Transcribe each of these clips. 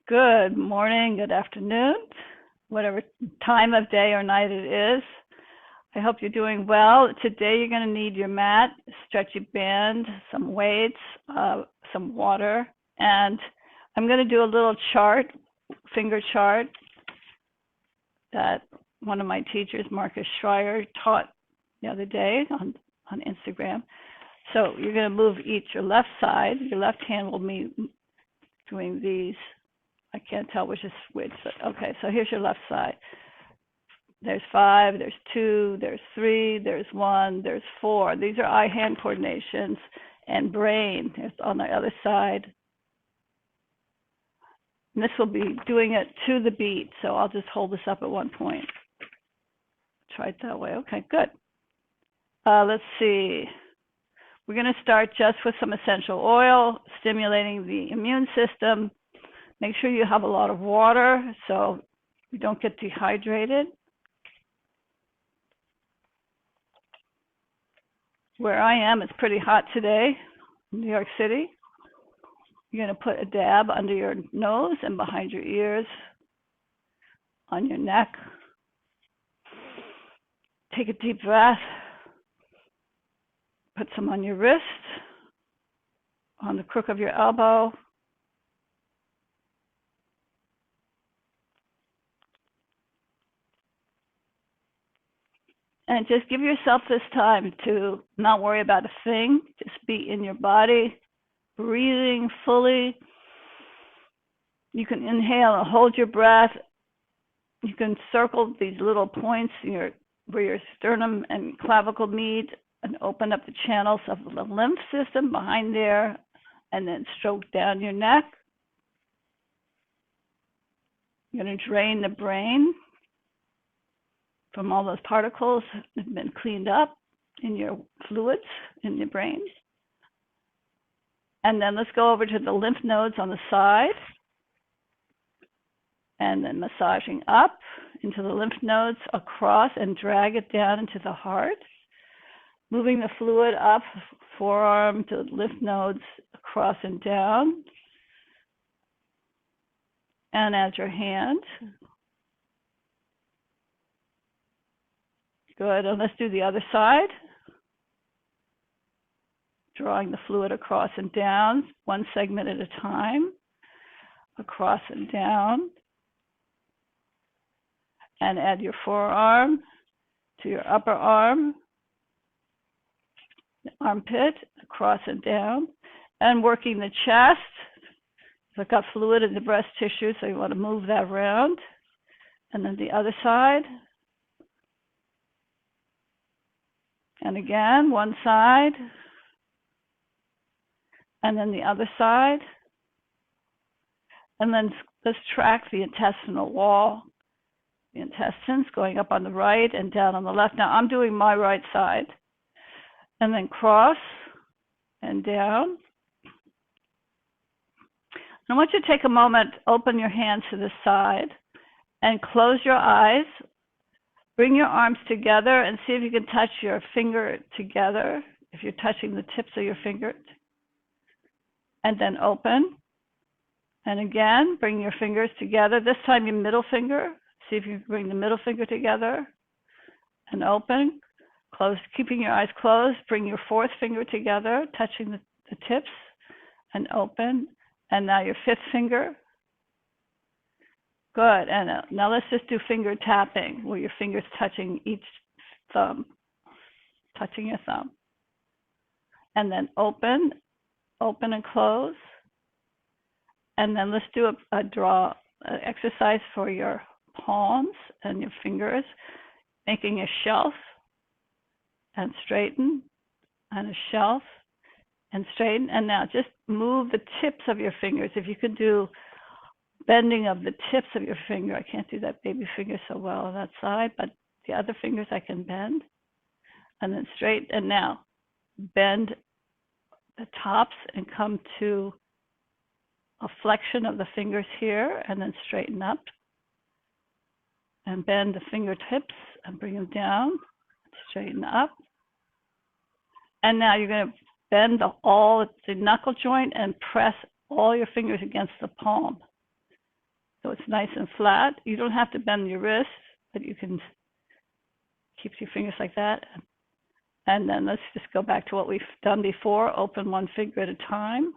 Good morning, good afternoon, whatever time of day or night it is. I hope you're doing well. Today you're going to need your mat, stretchy band, some weights, some water, and I'm going to do a little chart, finger chart, that one of my teachers, Marcus Schreier, taught the other day on Instagram. So you're going to move your left side. Your left hand will be doing these. I can't tell which is which, but okay, so here's your left side. There's 5, there's 2, there's 3, there's 1, there's 4. These are eye-hand coordinations and brain. There's on the other side. And this will be doing it to the beat, so I'll just hold this up at one point. Try it that way. Okay, good. Let's see. We're going to start just with some essential oil, stimulating the immune system. Make sure you have a lot of water so you don't get dehydrated. Where I am, it's pretty hot today in New York City. You're going to put a dab under your nose and behind your ears, on your neck. Take a deep breath. Put some on your wrist, on the crook of your elbow. And just give yourself this time to not worry about a thing. Just be in your body, breathing fully. You can inhale and hold your breath. You can circle these little points where your sternum and clavicle meet and open up the channels of the lymph system behind there, and then stroke down your neck. You're going to drain the brain from all those particles that have been cleaned up in your fluids in your brain. And then let's go over to the lymph nodes on the side, and then massaging up into the lymph nodes across and drag it down into the heart. Moving the fluid up, forearm to lymph nodes across and down. And add your hand. Good, and let's do the other side. Drawing the fluid across and down, one segment at a time, across and down. And add your forearm to your upper arm, the armpit, across and down. And working the chest. I've got fluid in the breast tissue, so you want to move that around. And then the other side. And again, one side. And then the other side. And then let's track the intestinal wall. The intestines going up on the right and down on the left. Now I'm doing my right side. And then cross and down. I want you to take a moment, open your hands to the side, and close your eyes. Bring your arms together and see if you can touch your finger together, if you're touching the tips of your fingers. And then open. And again, bring your fingers together. This time your middle finger. See if you can bring the middle finger together. And open. Close, keeping your eyes closed. Bring your fourth finger together, touching the tips. And open. And now your fifth finger. Good. And now let's just do finger tapping, where your fingers touching each thumb, touching your thumb. And then open and close. And then let's do a draw exercise for your palms and your fingers, making a shelf and straighten, and a shelf and straighten. And now just move the tips of your fingers. If you could do bending of the tips of your finger. I can't do that baby finger so well on that side, but the other fingers I can bend. And then straight, and now bend the tops and come to a flexion of the fingers here, and then straighten up. And bend the fingertips and bring them down, straighten up. And now you're going to bend the knuckle joint and press all your fingers against the palm. so it's nice and flat. You don't have to bend your wrist, but you can keep your fingers like that. And then let's just go back to what we've done before. Open one finger at a time.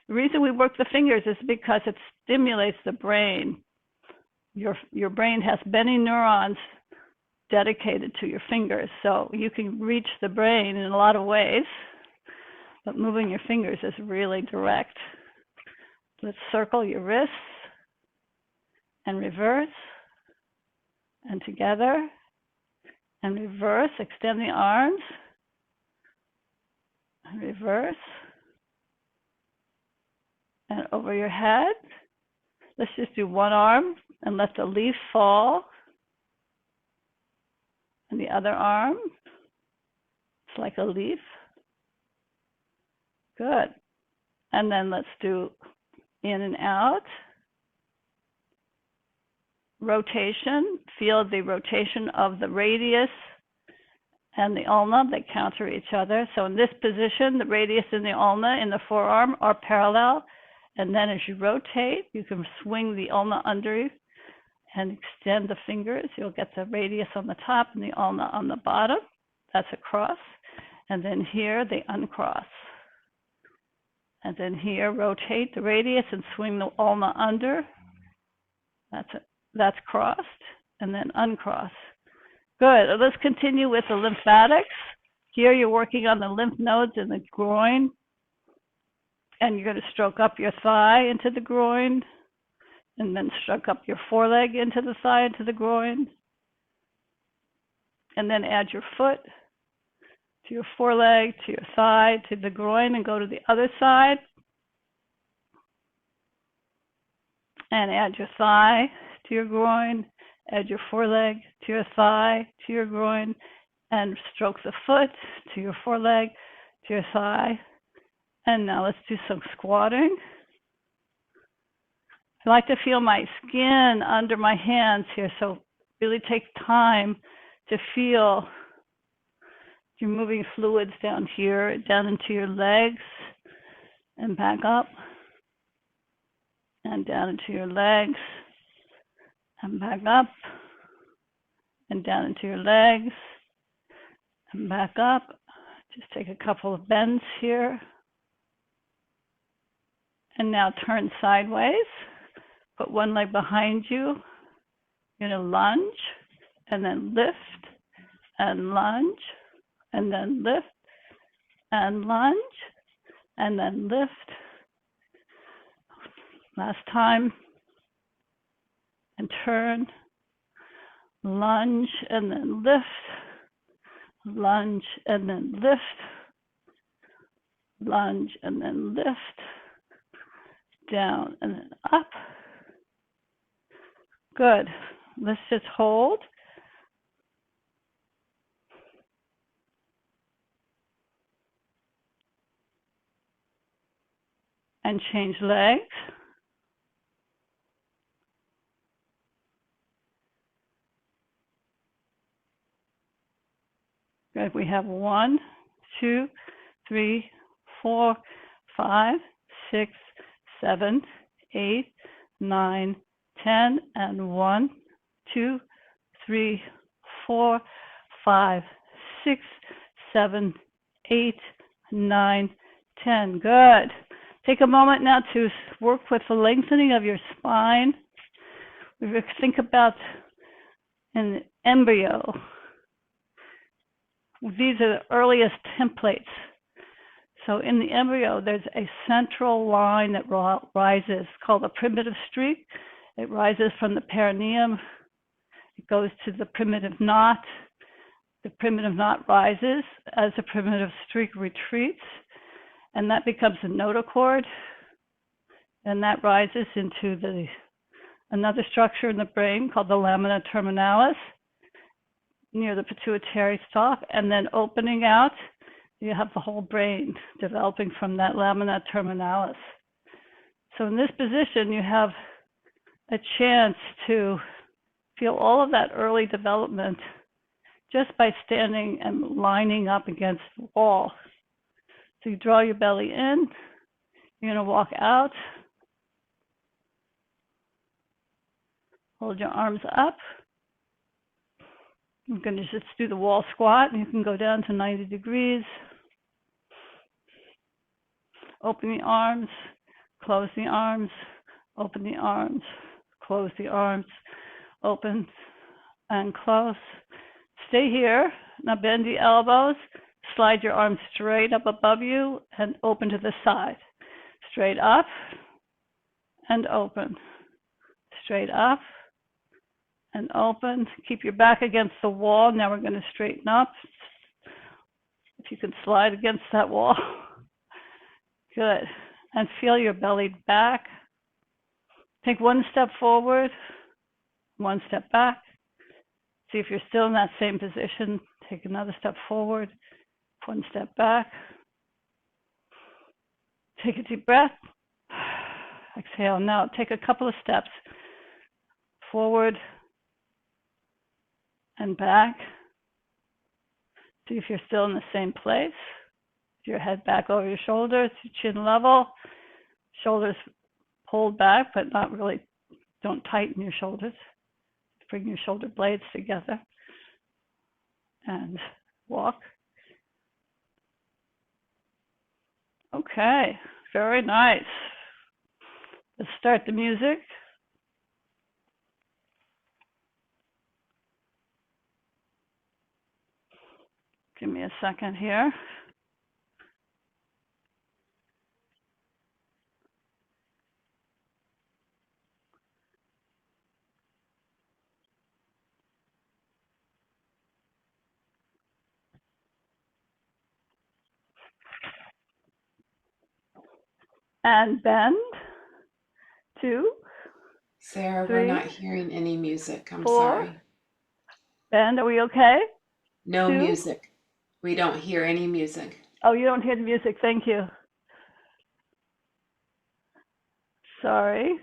The reason we work the fingers is because it stimulates the brain. Your brain has many neurons dedicated to your fingers, so you can reach the brain in a lot of ways, but moving your fingers is really direct. Let's circle your wrists and reverse and together and reverse. Extend the arms and reverse and over your head. Let's just do one arm and let the leaf fall. And the other arm, it's like a leaf. Good. And then let's do in and out. Rotation. Feel the rotation of the radius and the ulna. They counter each other. So in this position, the radius and the ulna in the forearm are parallel. And then as you rotate, you can swing the ulna under you and extend the fingers. You'll get the radius on the top and the ulna on the bottom. That's a cross. And then here, they uncross. And then here, rotate the radius and swing the ulna under. That's crossed. And then uncross. Good. Let's continue with the lymphatics. Here, you're working on the lymph nodes in the groin. And you're going to stroke up your thigh into the groin. And then stroke up your foreleg into the thigh, into the groin. And then add your foot to your foreleg, to your thigh, to the groin, and go to the other side. And add your thigh to your groin, add your foreleg to your thigh, to your groin, and stroke the foot to your foreleg, to your thigh. And now let's do some squatting. I like to feel my skin under my hands here, so really take time to feel you're moving fluids down here, down into your legs, and back up, and down into your legs, and back up, and down into your legs, and back up. Just take a couple of bends here. And now turn sideways. Put one leg behind you. You're going to lunge, and then lift, and lunge, and then lift, and lunge, and then lift. Last time. And turn, lunge, and then lift, lunge, and then lift, lunge, and then lift, down, and then up. Good. Let's just hold. And change legs. Good. We have 1, 2, 3, 4, 5, 6, 7, 8, 9, 10, and 1, 2, 3, 4, 5, 6, 7, 8, 9, 10. Good. Take a moment now to work with the lengthening of your spine. We think about an embryo. These are the earliest templates. So in the embryo, there's a central line that rises called a primitive streak. It rises from the perineum. It goes to the primitive knot. The primitive knot rises as the primitive streak retreats, and that becomes a notochord. And that rises into another structure in the brain called the lamina terminalis, near the pituitary stalk, and then opening out, you have the whole brain developing from that lamina terminalis. So in this position, you have a chance to feel all of that early development just by standing and lining up against the wall. So you draw your belly in, you're going to walk out, Hold your arms up. I'm going to just do the wall squat, and you can go down to 90 degrees. Open the arms, close the arms, open the arms, close the arms, open and close. Stay here. Now bend the elbows, slide your arms straight up above you and open to the side. Straight up and open. Straight up and open. Keep your back against the wall. Now we're going to straighten up. If you can slide against that wall. Good. And feel your belly back. Take one step forward, one step back. See if you're still in that same position. Take another step forward, one step back. Take a deep breath. Exhale. Now take a couple of steps forward and back. See if you're still in the same place. Your head back over your shoulders, chin level, shoulders pulled back, but not really, don't tighten your shoulders. Bring your shoulder blades together and walk. Okay, very nice. Let's start the music. Give me a second here. And bend. 2. Sara, 3, we're not hearing any music. I'm 4. sorry. Bend, are we okay? No 2. music. We don't hear any music. Oh, you don't hear the music. Thank you. Sorry.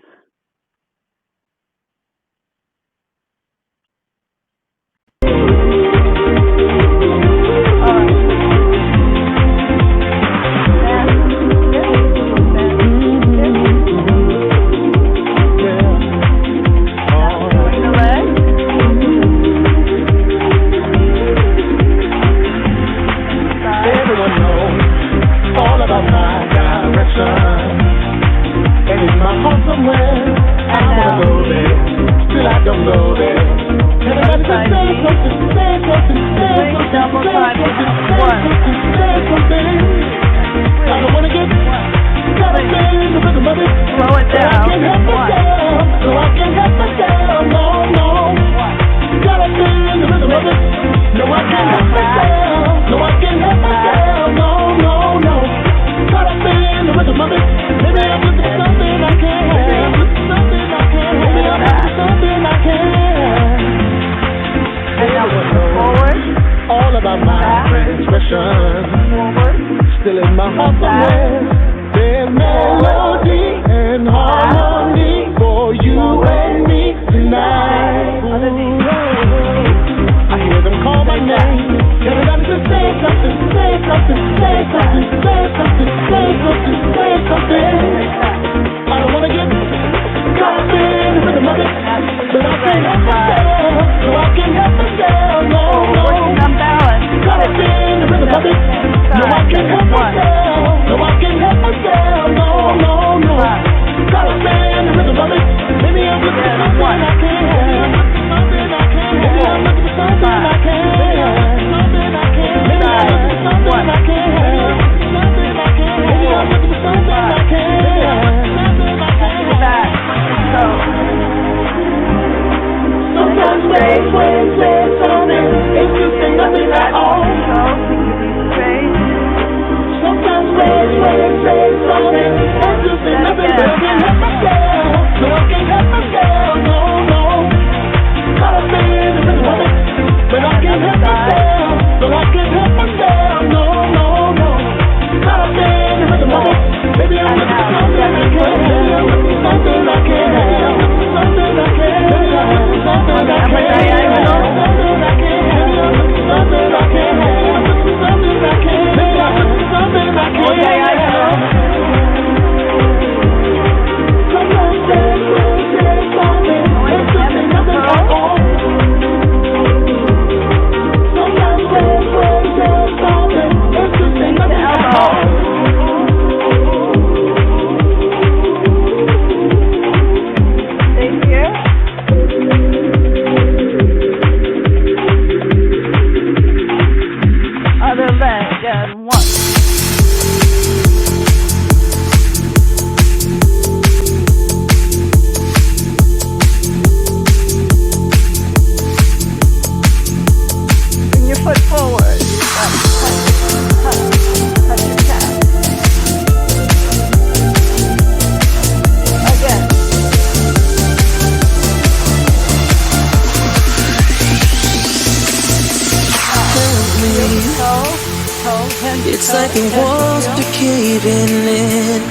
caving in.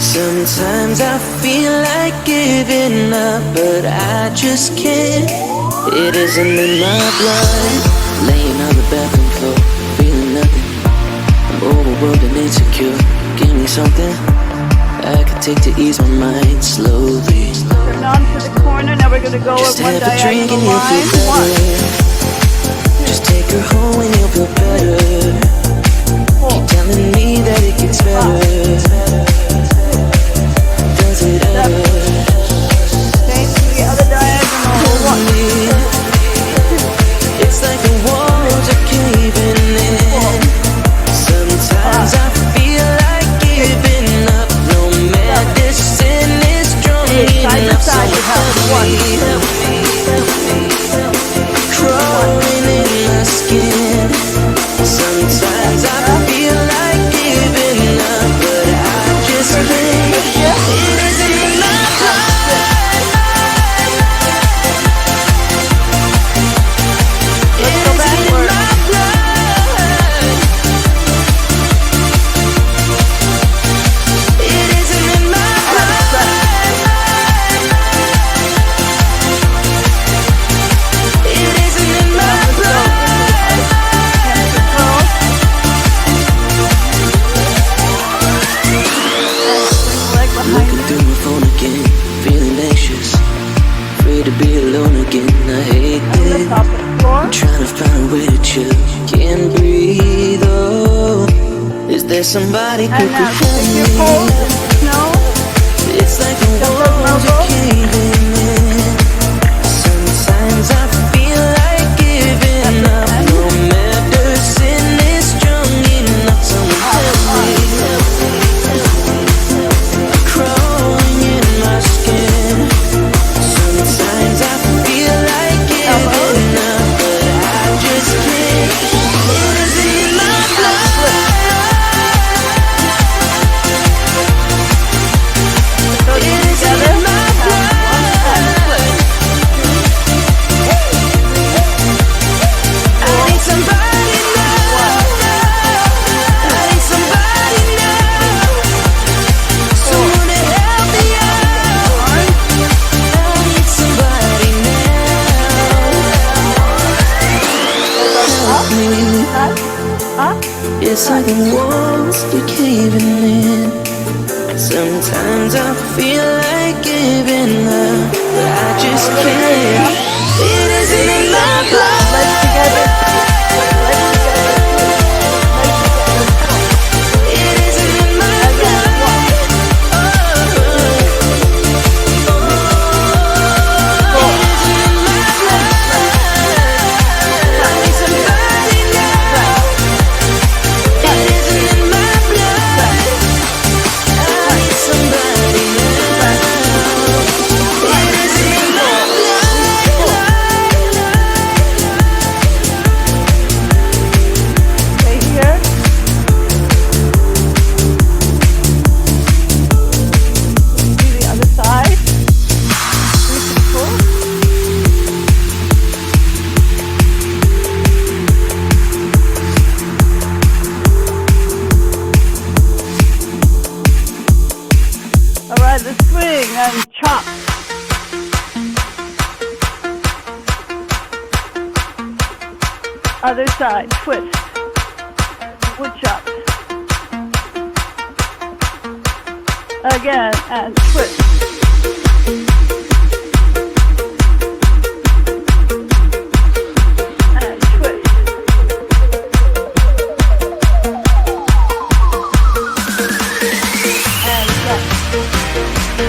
Sometimes I feel like giving up, but I just can't. It isn't in my blood. Laying on the bathroom floor, feeling nothing. I'm overwhelmed and insecure. Give me something I could take to ease my mind slowly. Turn on to the corner. Now we're going to go Just with one have a drink and diagonal you'll feel line. better. Just take her home and you'll feel better. Keep telling me that it gets better. Does it ever? Change to the other diagonal. One. It's like the walls are caving in. Sometimes I feel like giving up. No medicine is strong enough. So help me, crawling in my skin. Sometimes I feel like giving up, but I just can't. It isn't in my blood. Let's go backward. It isn't in my blood. It isn't in my blood. Looking through my phone again, feeling anxious, afraid to be alone again. I hate it. I'm trying to find a way to chill. Can't breathe. Oh, is there somebody who could help me? It's like the walls are caving in. Sometimes I feel like giving up. No medicine is strong enough. Someone help me. Crawling in my skin. Sometimes I feel like giving up, but I just can't. It isn't in my blood. It isn't in my blood. I need somebody now. I need somebody now. Someone to help me out. I need somebody now. Help me. It's like the walls are caving in. Sometimes I feel like giving up, but I just can't. It isn't in my blood. It isn't in my blood. It isn't in my blood. I need somebody now. It isn't in my blood. I need somebody now. It isn't in my blood. Stay here. Do the other side. All right, let's swing and chop. Other side, twist. Wood chop. Again, and twist. And twist. And chop.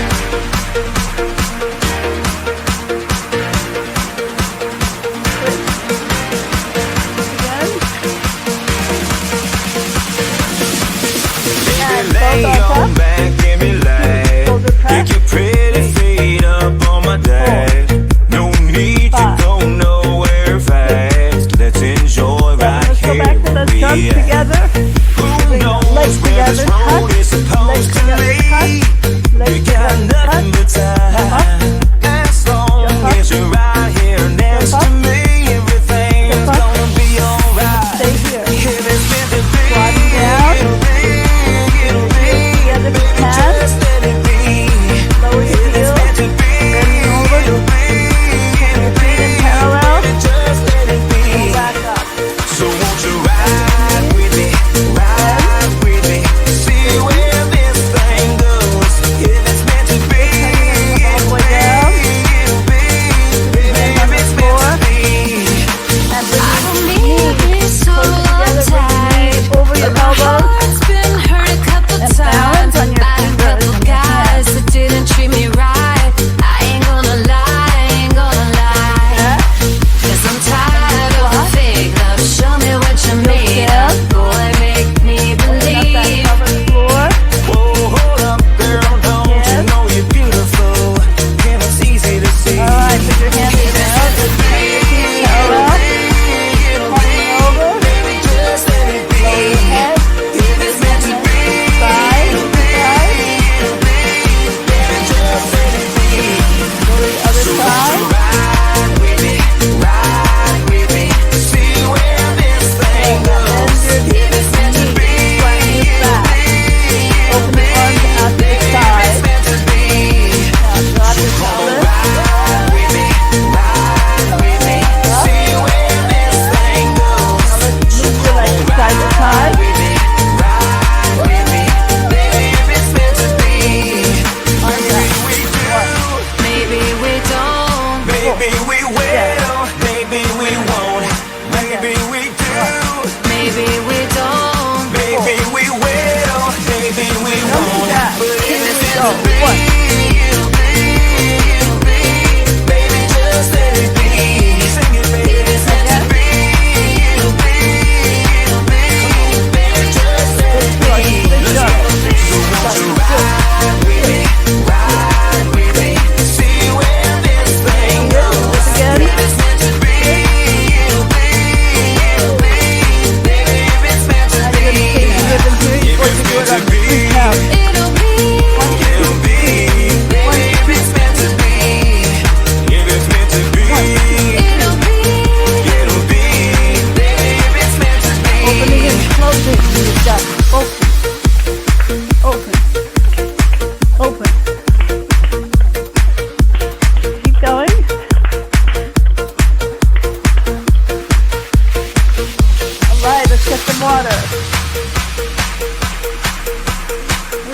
Lay on back, give me life. Pick your pretty feet up on my dash. No need to go nowhere fast. Let's enjoy right Let's go here back to where those we jumps at. together. Who knows Legs where this together, road touch. is supposed to lead? We Legs got together, nothing but time. As long as you're right here next to me, everything's gonna be alright. Stay here. If it's meant to be, Sliding down. it'll be, it'll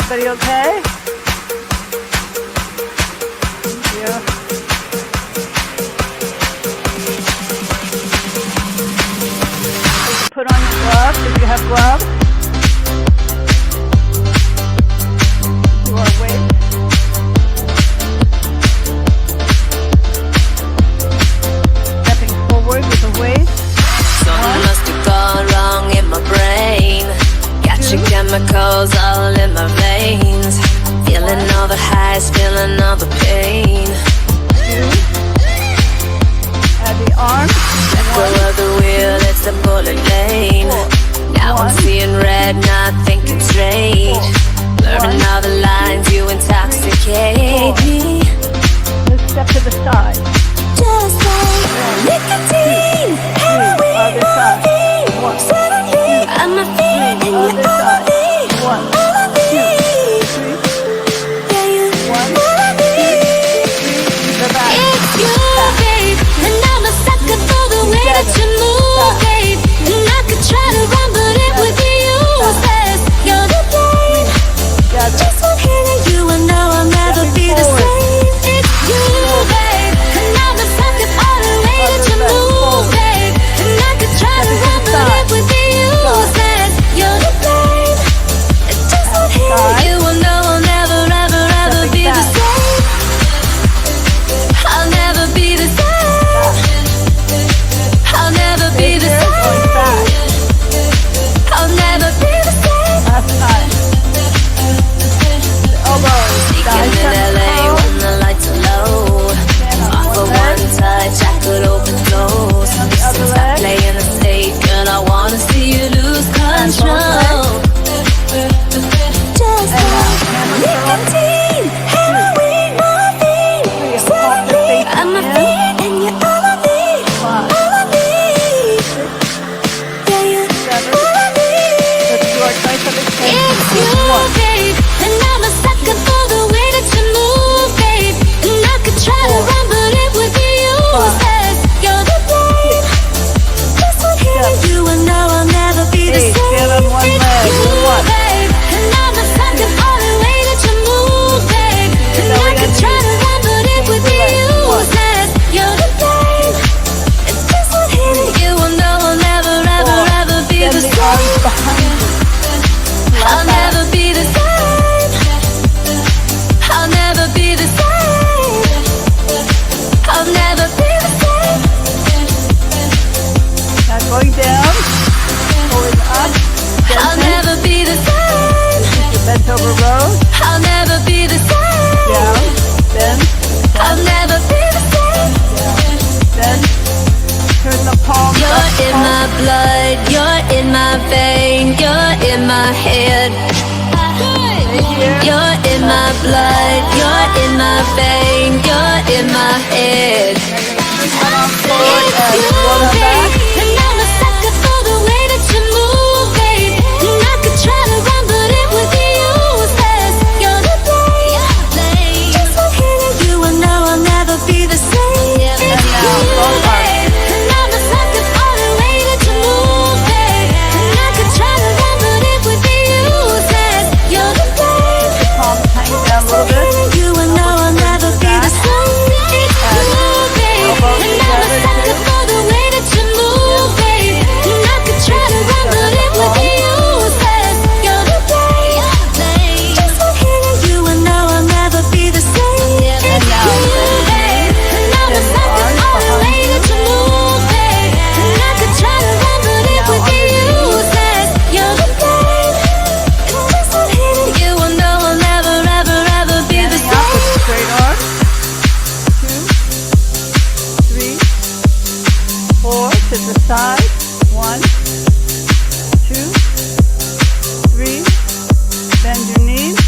Everybody okay? Yeah. Put on your gloves if you have gloves. You are weight. Stepping forward with the weight. Something must have gone wrong in my brain. Catching chemicals all in my veins. Feeling all the highs, feeling all the pain. Add the arms. Let go of the wheel, it's the bullet lane. Now I'm seeing red, not thinking straight. Blurring all the lines, you intoxicate me. Let's step to the side. Just like nicotine, heroin, morphine. Suddenly I'm a fiend and you're all of me. All of me. Yeah, you all of me. It's you, babe, and I'm a sucker for the way that you move, babe. And I could try to run, but it would be useless. You're the blame. Just one hit of you, I know I'll never be the same. It's you, babe, and I'm a sucker for the way that you move, babe. And I could try to run, but it would be useless. You're the blame. Just one hit of you, I know I'll never, ever, ever be the same. I'll never be the same. I'll never be the same. I'll never be the same. Last time. Elbows. Speaking in LA when the lights are low. Off for one touch, I could open doors. Since I play in the state, girl, I wanna see you lose control. Just like nicotine, heroin, morphine. Suddenly I'm a fiend and you're all of me. All of me. Yeah, you're all of me. It's you, babe, and I'm a sucker for the way that you move, babe. And I could try to run, but it would be useless. You're the blame. Just one hit of you, I know I'll never be the same. Stand on one It's leg. you, One. babe, and I'm a sucker for the way that you move, babe. And I could try to run, but it would be useless. You're the blame. And just one hit of you, I know I'll never, ever, ever be the Bend the arms same. behind. I'll never be the same. I'll never be the same. I'll never be the same. Now going down. Going up. I'll never be the same. Your bent over row. I'll never be the same. Down. Bend. I'll never be the same. Bend. Turn the palms You're up. in my blood, you're in my vein, you're in my head. You're in my blood, you're in my vein, you're in my head. One arm forward It's and you, one arm back. babe, and I'm a sucker for the way that you move, babe. And I could try to run, but it would be useless. You're the blame. Just one hit of you, I know I'll never be the same. It's now, you, both arms. babe, and I'm a sucker for the way that you move, babe. And I could try to run, but it would be useless. You're the blame. Palms hang down a little bit. You and know I'll never be the same. It's you, babe, and I'm a sucker for the way that you move.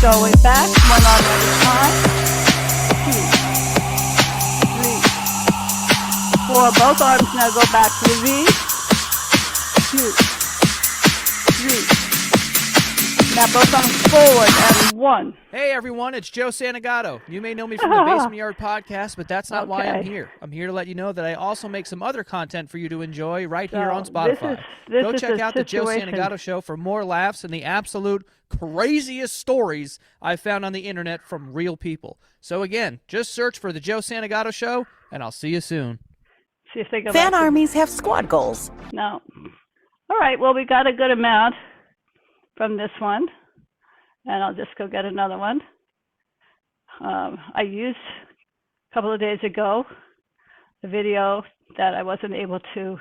going back. One arm at a time. 2, 3, 4. Both arms now go back to the V. 2, 3. Now both arms forward and 1. Hey everyone, it's Joe Santagato. You may know me from the Basement Yard podcast, but that's not why I'm here. I'm here to let you know that I also make some other content for you to enjoy right here on Spotify. Go check out the Joe Santagato Show for more laughs and the absolute craziest stories I found on the internet from real people. So again, just search for the Joe Santagato Show, and I'll see you soon. See if they go Fan back armies have squad goals. No. All right, well, we got a good amount from this one, and I'll just go get another one. I used a couple of days ago the video that I wasn't able to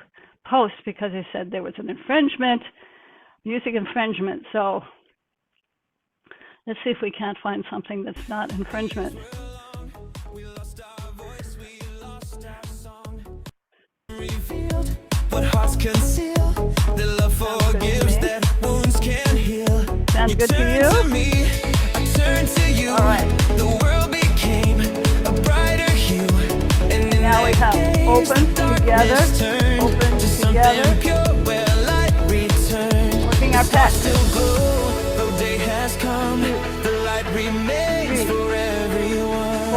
post because they said there was an infringement, music infringement. So let's see if we can't find something that's not infringement. What hearts conceal, the love forgives that wounds can heal. Sounds good to you? I turn to you. All right. The world became a brighter hue. And now we have open together, open together. Working our patch. The day has come. The light remains 3, for everyone.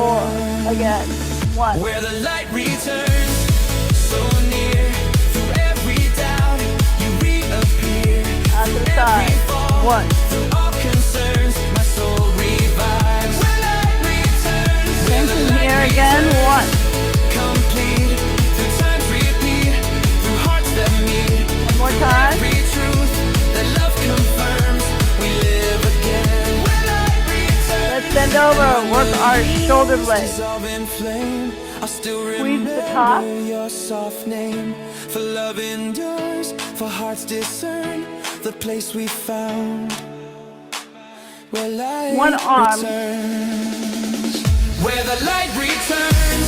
4, again, 1. Where the light returns, so near. Through every doubt, you reappear. On the side, 1. Through all concerns, my soul revives. Where light returns, Same thing here again, 1. complete. Through times repeat, through hearts that meet. One more time. Every truth that love confirms, we live again. Where light returns, Let's bend over, work our shoulder blades. dissolve in flame. I'll still Squeeze the remember top. your soft name. For love endures, for hearts discern the place we found. Where light One arm. returns. Where the light returns,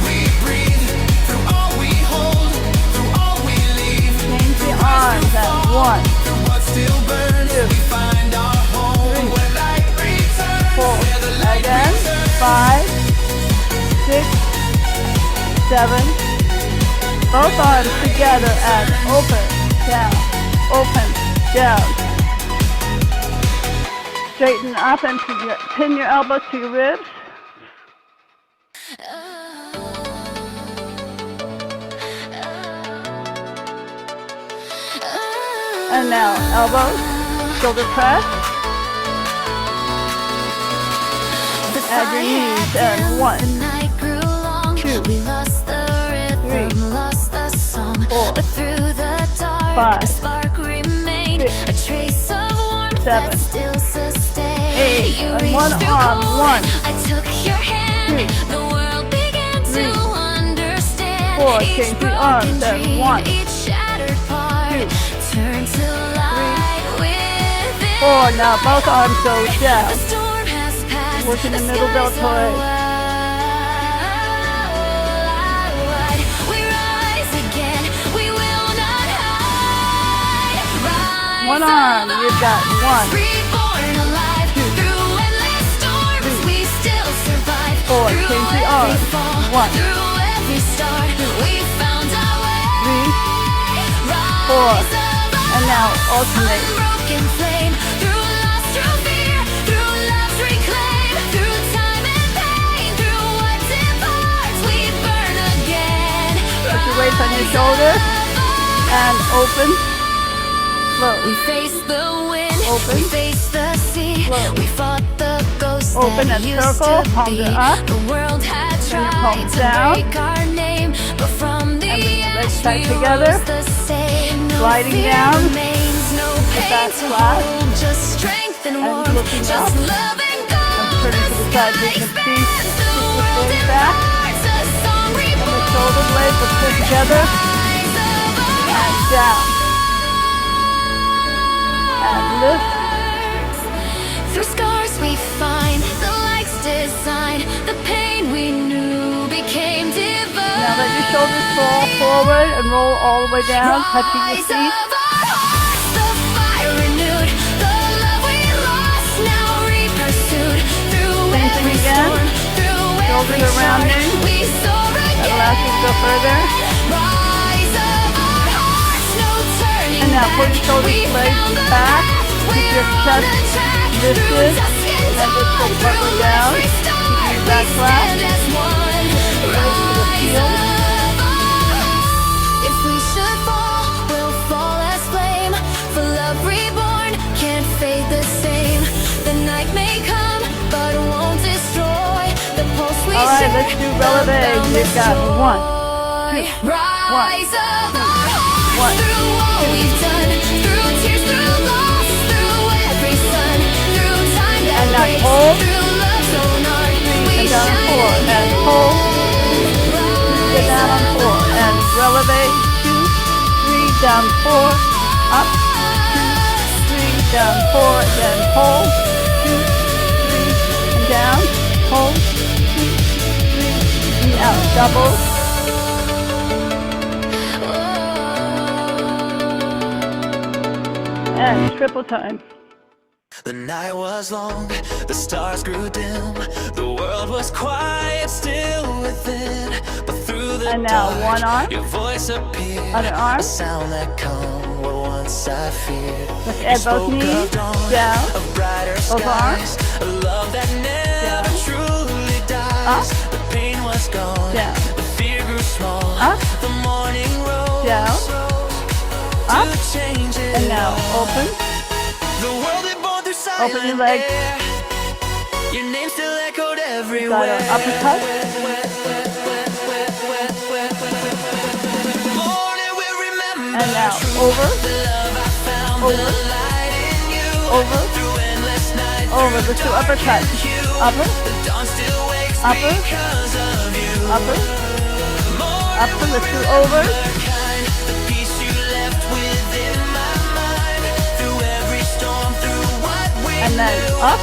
we breathe. Through all we hold, through all we leave. Change the arms at 1, Through what still burns, 2, we find our home. 3, Where light returns, 4, where the light again, returns. 5, 6, 7. Both arms together and open, down, down. Straighten up and pin your elbows to your ribs. And now elbows, shoulder press. Add your knees and 1, 2, 3, 4, 5, 6, 7, 8, and one arm, 1, 2, 3, 4, change the arms, and 1, 2, 3, 4, now both arms go down, working the middle deltoid. One arm, you've got 1, 2, 3, 4, change the arms, 1, 2, 3, 4, and now alternate. Put your weights on your shoulders and open. We face the wind, Open. we face the sea, Close. we fought the ghosts Open that and used circle, to palms be. are up. The world had Turn your tried palms to down. break our name, but from the And bring the legs ash back we together. rose the same. No Sliding fear down. remains, no pain back to flat. hold, just strength and And warmth, looking just up. love and go. And turning to the side, you can see The the world way back. imparts a song And the reborn. shoulder blades are pulled together Rise above and down. And lift. Through scars we find the light's design. The pain we knew became divine. Now let your shoulders fall forward and roll all the way down, touching your Rise feet. of our hearts, the fire renewed. The love we lost now reapers shoulders are rounding. That allows you to go further. And now pull your shoulders, legs back. Keep your chest lifted. And then just pull partly down. Keep your back flat. The legs to the heel. If we should fall, we'll fall as flame. For love reborn, can't fade the same. The night may come, but it won't destroy the pulse we share. All right, let's do releve. You've got 1, 2, 1, 1, 2, through all we've done, through tears, through loss, through every sun, through time that breaks, through love so hard, we and down shine 4, and hold, get down on 4, and releve, 2, 3, down 4, up, 2, 3, down 4, again, hold, 2, 3, and down, hold, 2, 3, and out, double. And triple time. The night was long, the stars grew dim, the world was quiet still within, but through the and now dark, one arm, your voice appeared, other arm, a sound that calmed what once I feared. Let's add both knees, down, both arms, a love that never truly dies. Up, the pain was gone, down, the fear grew small, up, the morning rose, down, up, change it and now open, the world it born through silent open your legs, air. Your name still echoed everywhere. got an uppercut, and now over, over, over, let's do uppercut, upper, upper, upper, upper, let's do over, and then up,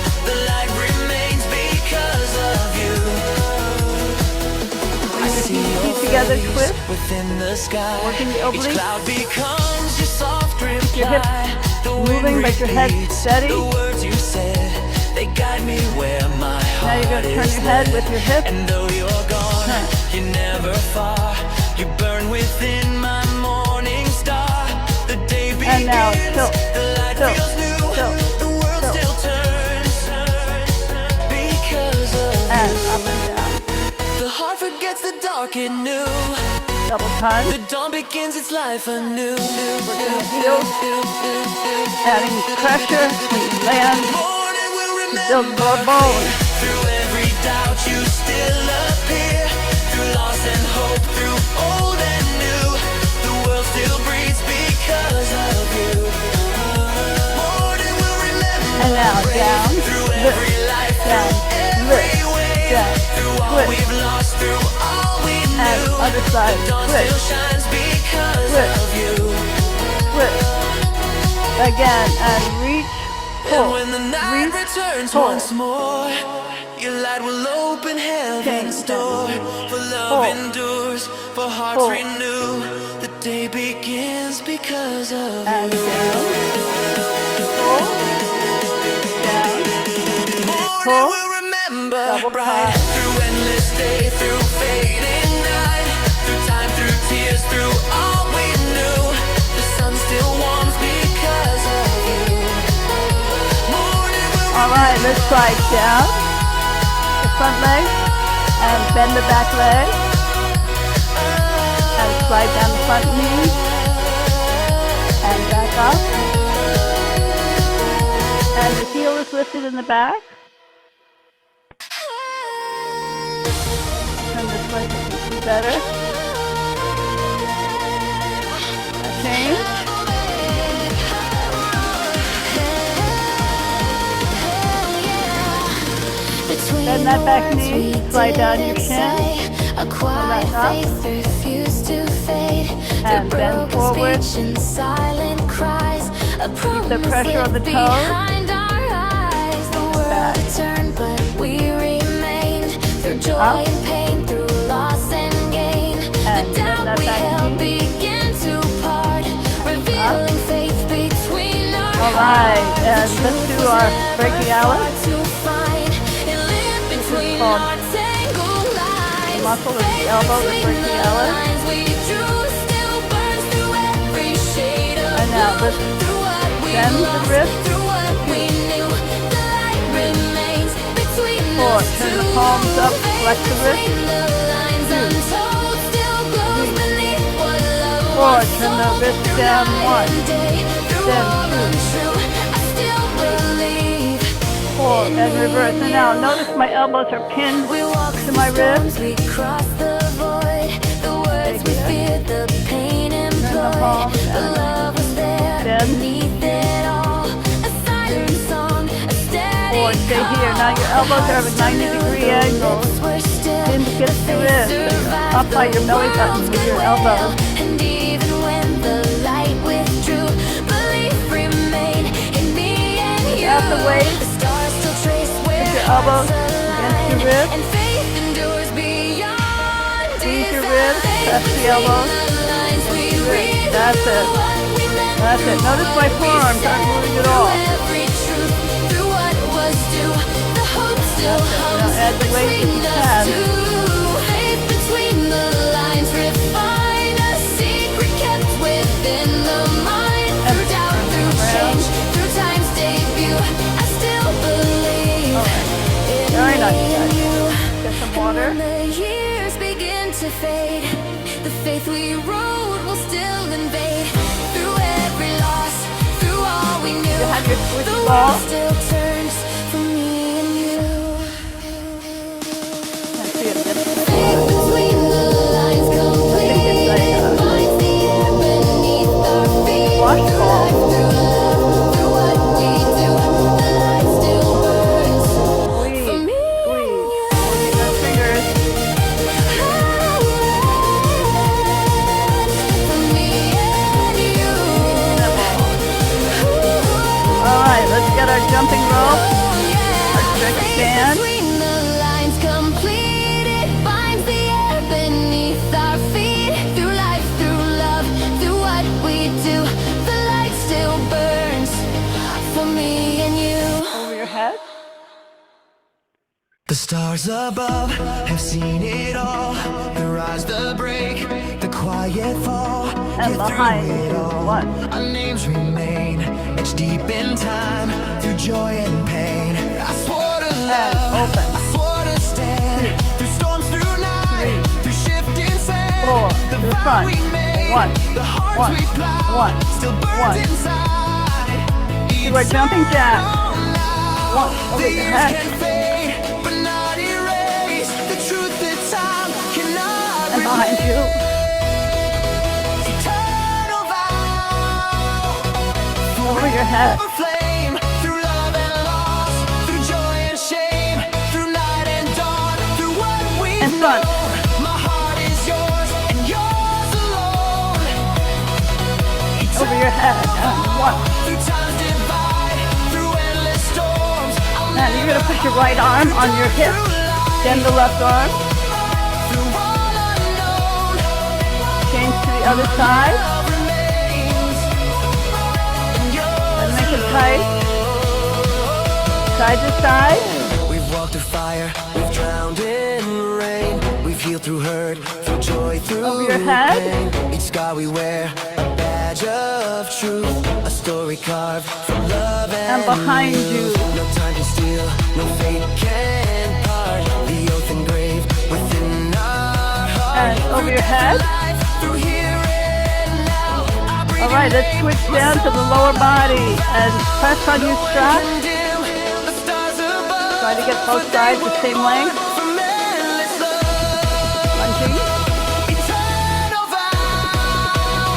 feet together, twist, working the oblique, keep your hips moving, but your head steady. Now you're going to turn your head with your hip. And though you're gone, you're never far. You burn within my morning star. The day begins, and now tilt, the light tilt, feels new. tilt, The world tilt. still turns because of And you. up and down. The heart forgets the dark it knew. Double time. The dawn begins its life anew. Working the heels. Adding pressure when you land. Morning will Build more bone. Through every doubt you still appear. Through loss and hope, through old and new. The world still breathes because of you. Morning will remember. And now down, Through lift, every life, down, lift, down, through all twist, we've lost, through all we and knew. other side, The dawn twist, still shines because twist, of you. twist, again, and reach, And pull, when the night reach, returns pull, once more, your light will open heaven's door. For love pull, endures, for hearts pull, renew. The day begins because of and you. down, pull, down, Morning pull, will remember double bright. time. Through endless day, through fading night. Through time, through tears, through all we knew. The sun still warms because of you. Morning will All right, let's slide down the front leg and bend the back leg and slide down the front knee and back up. And the heel is lifted in the back. Turn this way so you can see better. Change. Bend that back knee, slide down your shin, quiet faith refused to fade. and bend forward. Keep the pressure on the toes. behind our eyes. The world had turned, but we remained. Through joy Up. and pain, through loss and gain. And The bend doubt that we back held knee. began to part, revealing faith between our All right, and let's do our brachialis. to find and live between called our tangled muscle in the elbow, the brachialis. And now let's bend the wrist. 4, turn the palms up, flex the wrist. 2, 4, turn the wrist down, 1, then 2, 4, and reverse. And now notice my elbows are pinned to my wrist. Take it. Turn the palms down. Bend. 4, stay here. Now your elbows are at a 90-degree angle. Pin against the wrist. So you're up by your belly button with your elbows. And even when the light withdrew, belief remained in me and you. Out the waist. The stars still trace where Put your elbows against your wrist. and faith endures beyond. Squeeze your wrist. Press the elbows. That's it. That's it. Notice my forearms aren't moving at all. Now add the weight if you can. Faith between the lines, refine a secret kept within the mind. Through doubt, through change, through time's debut, I still believe Very in nice. you. Get some water. When the years begin to fade, the faith we wrote will still invade. Through every loss, through all we knew, You have your switch the ball. world still turns for me and you. Let's see it. Get some Faith between the lines, complete finds the air beneath our feet. wash ball. Through love, through what we do, the light still burns Squeeze. for me Squeeze. and you. Use those fingers. For me and you. All right, let's get our jumping rope. Our strict stand. Between the lines, complete, it finds the air beneath our feet. Through life, through love, through what we do, the light still burns for me and you. Over your head. The stars above have seen it all. The rise, the break, the quiet fall. And Get behind through it you. all. 1. Our names remain etched deep in time through joy and pain. I swore to love, open. I swore to stand through storms, through night, through shifting sand. 4. The To the vow front. we made, 1. the hearts 1. we plowed, 1. still burns 1. inside. You are jumping jacks. 1. Over The your years head. can fade, but not erase the truth that time cannot And behind you. Eternal vow. Over your head. Forever flame, through love and loss, through joy and shame, through night and dawn, through what we And front. know. My heart is yours and yours alone. Over your head. And 1. Through time's divide, through endless storms, I'll Now you're going to put your right arm on your hip. Then the left arm. through all unknown. Change to the other side. Love remains, and yours And make it tight. Side to side. We've walked through fire, we've drowned in rain. We've healed through hurt, through joy, through Over your head. pain. Each scar we wear, a badge of truth, a story carved from love And behind you. No time can steal, no fate can part the oath engraved within our heart. And over your head. Life, through here and now, I breathe All right, let's switch down to the lower body and press on your straps. dim, the stars above. Try to get both sides the same length. From endless love. Lunging. Eternal vow.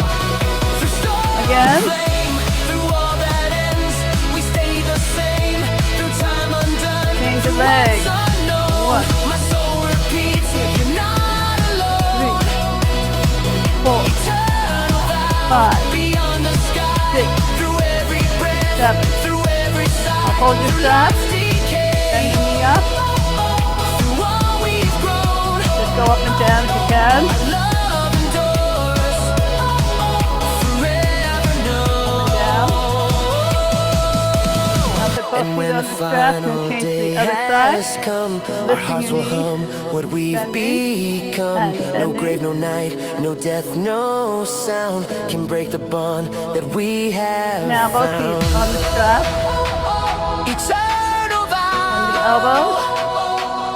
Through storm Again. flame, through all that ends, we stay the same. Through time undone, Change the through leg. what's unknown. 1, My soul repeats, you're not alone. 3, 4, Eternal vow, 5, beyond the sky, 6, through every breath, 7. through every sigh, Hold your through straps. life's decay. Bend your knee up. Through all we've grown, Just go up and down if you can. love endures, forever known. Down. Now put both And feet when on the the final day has come. Our hearts will hum what we've become. No grave, no night, no death, no sound can break the bond that we have now both feet on the strap. Eternal vow. On the elbows.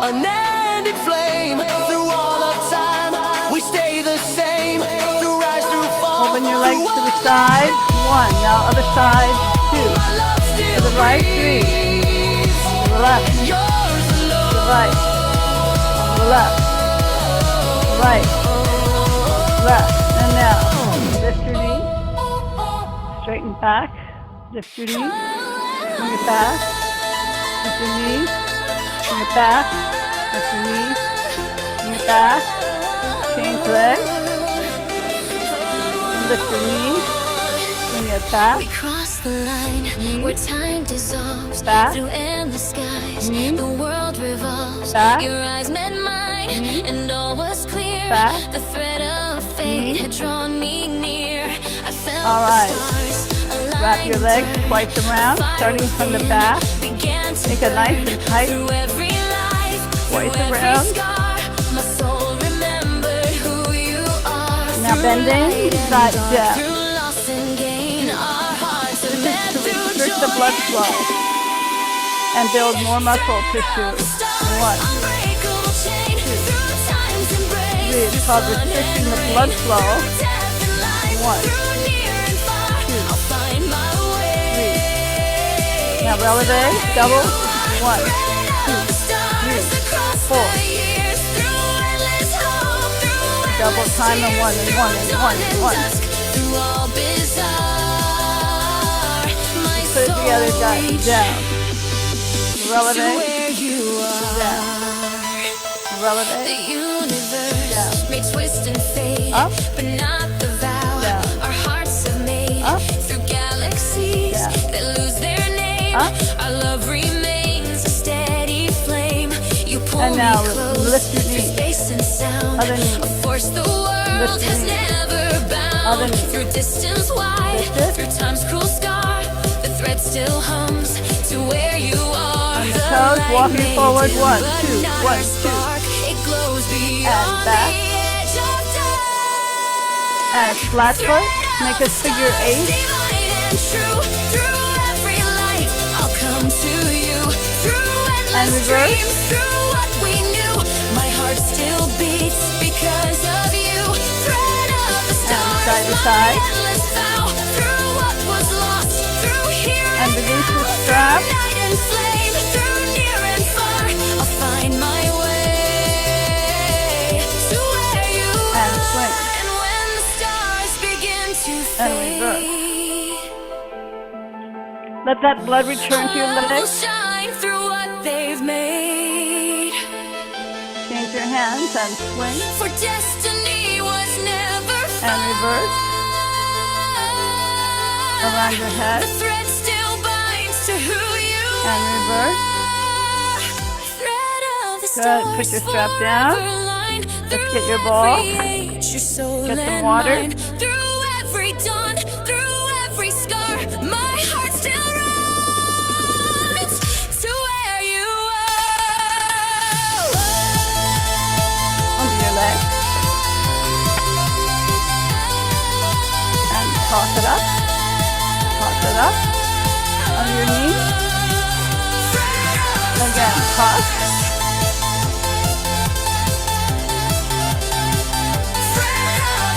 Unending flame. Through all of time, we stay the same. Through rise, through fall. Open your legs to the side. 1. Now other side. 2. To the right. 3. To the left. To the right. To the left. Right. Left. And now lift your knee. Straighten back. Lift your knee. Bring it back. Lift your knee. Bring it back. Lift your knee. Bring it back. Change legs. Lift your knee. Bring it back. We cross the line where time dissolves Back. through endless skies. Knee. The world revolves. Back. Your eyes met mine, and all was clear. Back. The thread of fate had drawn me near. I felt All right. the stars align. Wrap your legs twice around, starting from the back. Began to Make it nice and tight. through every life, Twice through every around. scar. My soul remembered who you are. Now Through bending, light and side dark, down. through loss and gain, our hearts have This met is to through restrict the blood flow and build more muscle tissue. 1. 3. It's called restricting the blood flow. 1. 2. 3. Now releve, double. 1, 2, 3, 4. Double time and 1 and 1 and 1 and 1. Put it together, guys. Down. Releve. Down. Releve. The universe Down. may twist and fade, Up. but not the vow Down. our hearts have made. Up. Through galaxies Down. that lose their name, Up. our love remains a steady flame. You pull And now me close lift your through knee. space and sound, Other knee. a force the world Lift your has knee. never bound. Other knee. Through distance wide, Lift it. through time's cruel scar, the thread still hums to where you are. On the toes, walking light may forward. dim, 1, but 2, not 1, our 2. spark. It glows beyond back. the edge of time. And flat foot. Make a figure 8. Divine and true, through every light, I'll come to you. Through And endless reverse. dreams, through what we knew, my heart still beats because of you. Thread of the stars, side to my side. endless vow. Through what was lost, through here And release the strap. through night and flame, through near and far, I'll find my way to where you And are. swing. And when the stars begin to And reverse. fade, Let that blood return to your love will legs. shine through what they've made. Change your hands and swing. For destiny was never And reverse. found. Around your head. The thread still binds to who you And reverse. are. Thread of the Good. Put your strap down. Let's get your ball. Get some water. Through every dawn, through every scar, my heart still runs to where you are. Under your leg. And toss it up. Toss it up. On your knee. Again, toss.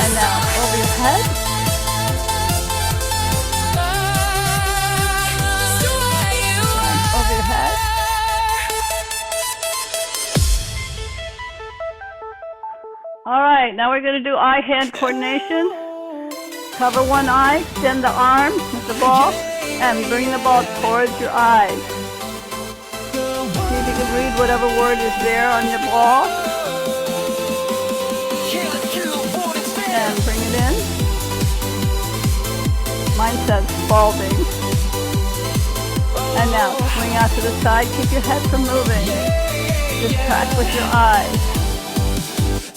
And now over your head. And over your head. All right, now we're going to do eye-hand coordination. Cover one eye, extend the arm with the ball, and bring the ball towards your eyes. See if you can read whatever word is there on your ball. And bring it in. Mine says balding. And now swing out to the side. Keep your head from moving. Just track with your eyes.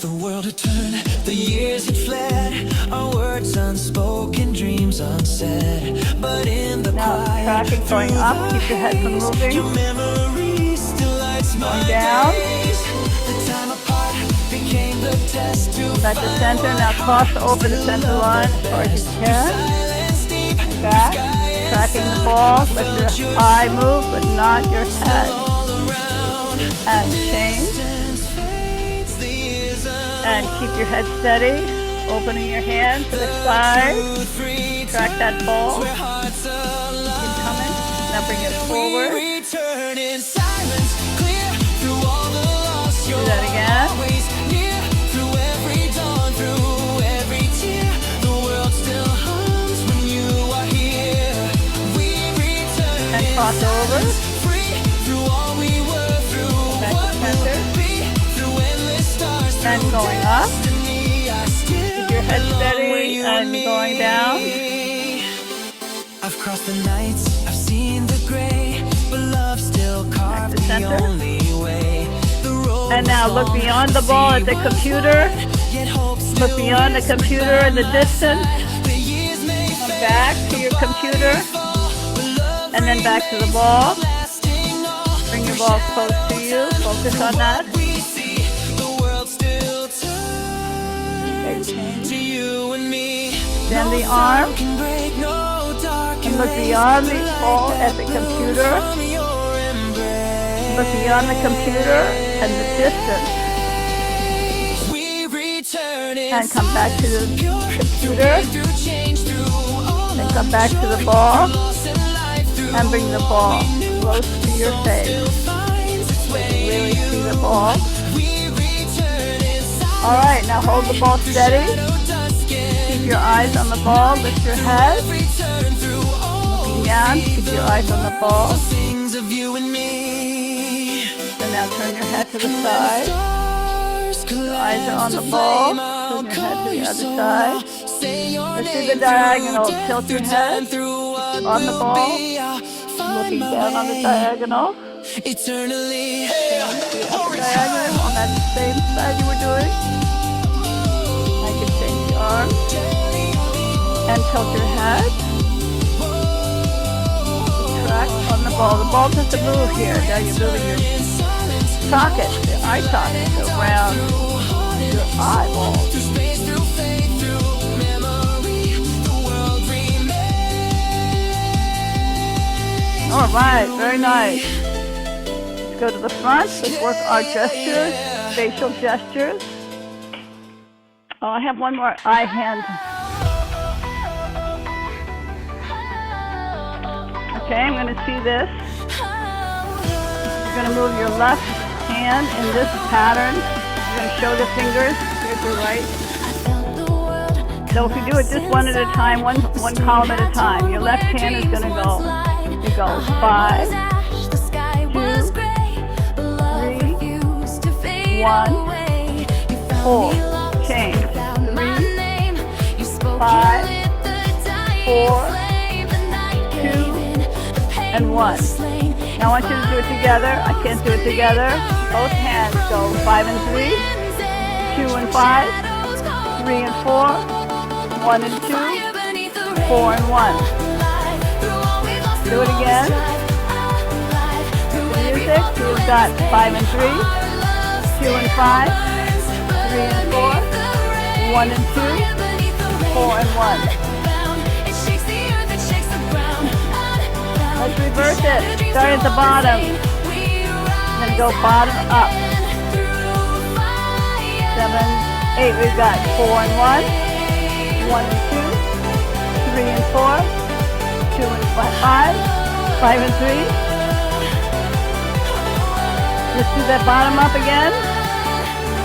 The world had turned, the The years had fled, our words unspoken, dreams unsaid. But in the quiet, tracking, going up, keep your head from moving. Your memory still lights my going down. days. The time apart became the test to back to center. Now cross over the center line as far as you can. And back, tracking the ball. Let your eye move, but not your head. And change. And keep your head steady, opening your hand to the side. Track that ball. Keep coming. Now bring it forward. Do that again. And cross over. Back to center. And going up. Keep your head steady and going down. I've crossed the nights, I've seen the gray, but love still carved the only way. And now look beyond the ball at the computer. Look beyond the computer in the distance. Come back to your computer. And then back to the ball. Bring your ball close to you. Focus on that. Bend the arm and look beyond the ball at the computer. Look beyond the computer and the distance. And come back to the computer. And come back to the ball. And bring the ball close to your face. So you can really see the ball. Alright, now hold the ball steady. Keep your eyes on the ball. Lift your head. Looking down. Keep your eyes on the ball. So now turn your head to the side. Your eyes are on the ball. Turn your head to the other side. Let's do the diagonal. Tilt your head on the ball. Looking down on the diagonal. Eternally. Diagonal on that same side you were doing. I can change the arm. And tilt your head. Track on the ball. The ball doesn't move here. Now you're moving your sockets, your eye sockets around your eyeballs. All right, very nice. Let's go to the front. Let's work our gestures, facial gestures. Oh, I have one more eye hand. Okay, I'm going to see this. You're going to move your left hand in this pattern. You're going to show the fingers. Here's your right. So if you do it just one at a time, one column at a time, your left hand is going to go. You go 5, 2, 3, 1, 4. Change. 3, 5, 4, 2, and 1. Now I want you to do it together. I can't do it together. Both hands go 5 and 3, 2 and 5, 3 and 4, 1 and 2, 4 and 1. Do it again. Music. You've got 5 and 3, 2 and 5, 3 and 4, 1 and 2, 4 and 1. Let's reverse it. Start at the bottom. Then go bottom up. 7, 8. We've got 4 and 1, 1 and 2, 3 and 4. 2 and 5, 5 and 3. Let's do that bottom up again.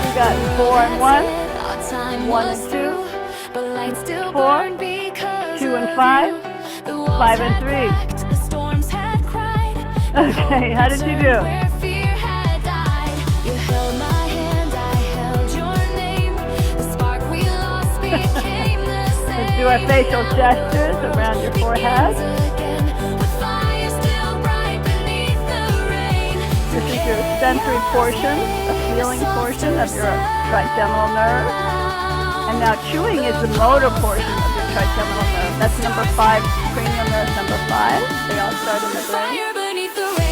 We got 4 and 1, 1 and 2, 4, 2 and 5, 5 and 3. Okay, how did you do? Let's do our facial gestures around your forehead. This is your sensory portion, the feeling portion of your trigeminal nerve. And now chewing is the motor portion of your trigeminal nerve. That's number 5, cranial nerve number 5. They all start in the brain.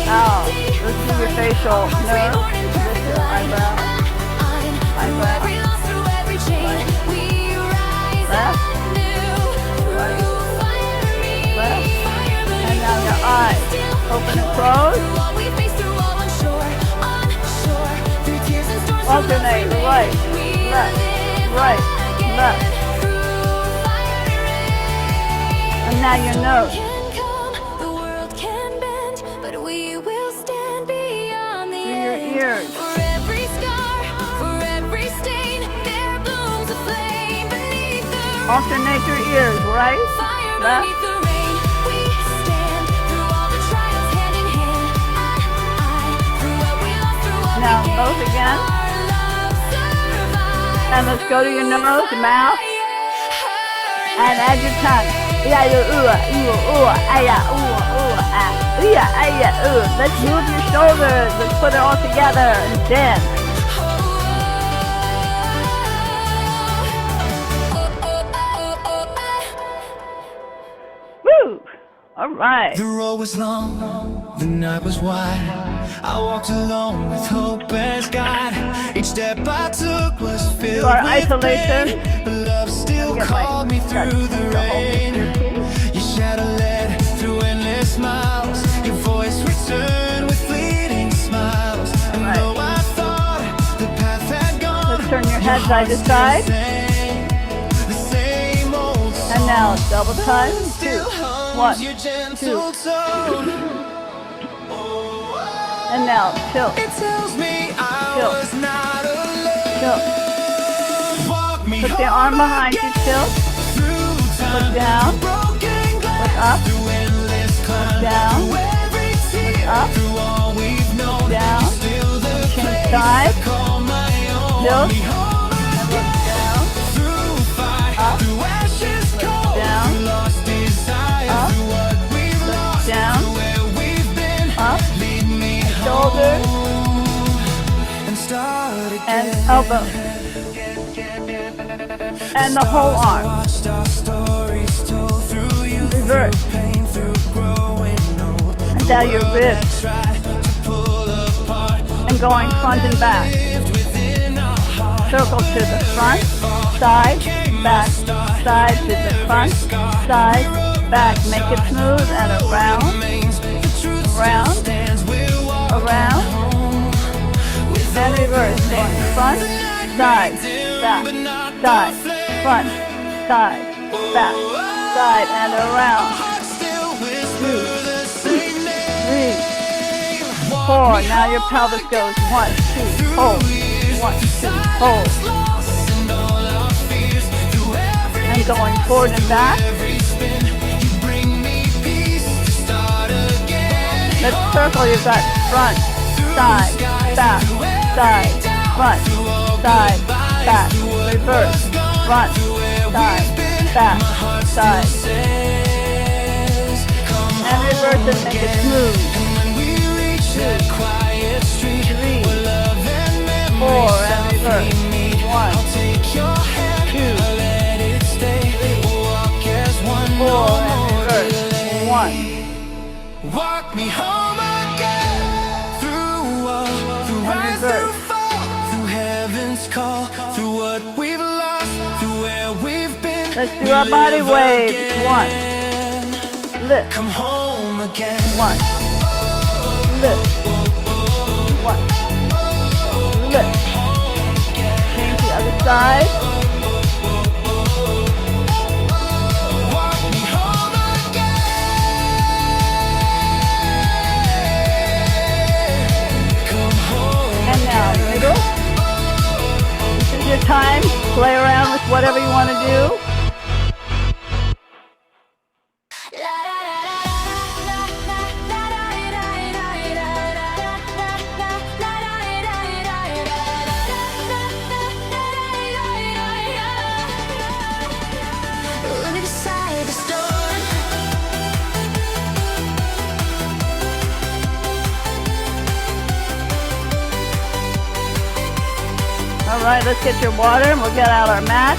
Now, let's do your facial nerve. This is eyebrow. Eyebrow. Right. Left. Right. Left. And now your eyes. Open and close. Alternate. Right. Left. Right. Left. And now your nose. Through your ears. Alternate your ears, right? Left. Now nose again. And let's go to your nose, mouth. And add your tongue. Let's move your shoulders. Let's put it all together and dance. Woo! All right. The road was long, the night was wide. I walked alone with hope as guide. Each step I took was filled with isolation. pain, but love still called me through the rain. Your shadow led through endless miles. Your voice returned with fleeting smiles. And though I thought the path had gone, let's turn your head side to side. And now double time. 2, 1, 2. And now tilt. Tilt. Tilt. Put the arm behind you. Tilt. Look down. Look up. Look down. Look up. Look down. Change side. Tilt. And look down. Up. Look down. Up. Look down. Up. Shoulders. And elbow. And the whole arm. Reverse. And down your ribs. And going front and back. Circle to the front, side, back, side to the front, side, back. Make it smooth and around, around, around. And reverse. Going front, side, back, side, front, side, back, side, and around. 2, 3, 4. Now your pelvis goes 1, 2, hold. 1, 2, hold. And going forward and back. Let's circle. You've got front, side, back, side, front, side, back, reverse, front, side, back, side. And reverse and make it smooth. 2, 3, 4, and reverse. 1, 2, 4, and reverse. 1. Walk me home again, through rise, through fall, through heaven's call, through what we've lost, through where we've been. Let's do our body waves. 1. Lift. Come home again. 1. Lift. 1. Lift. Change the other side. Walk me home again. Come home. And now, middle. This is your time. Play around with whatever you want to do. All right, let's get your water and we'll get out our mat.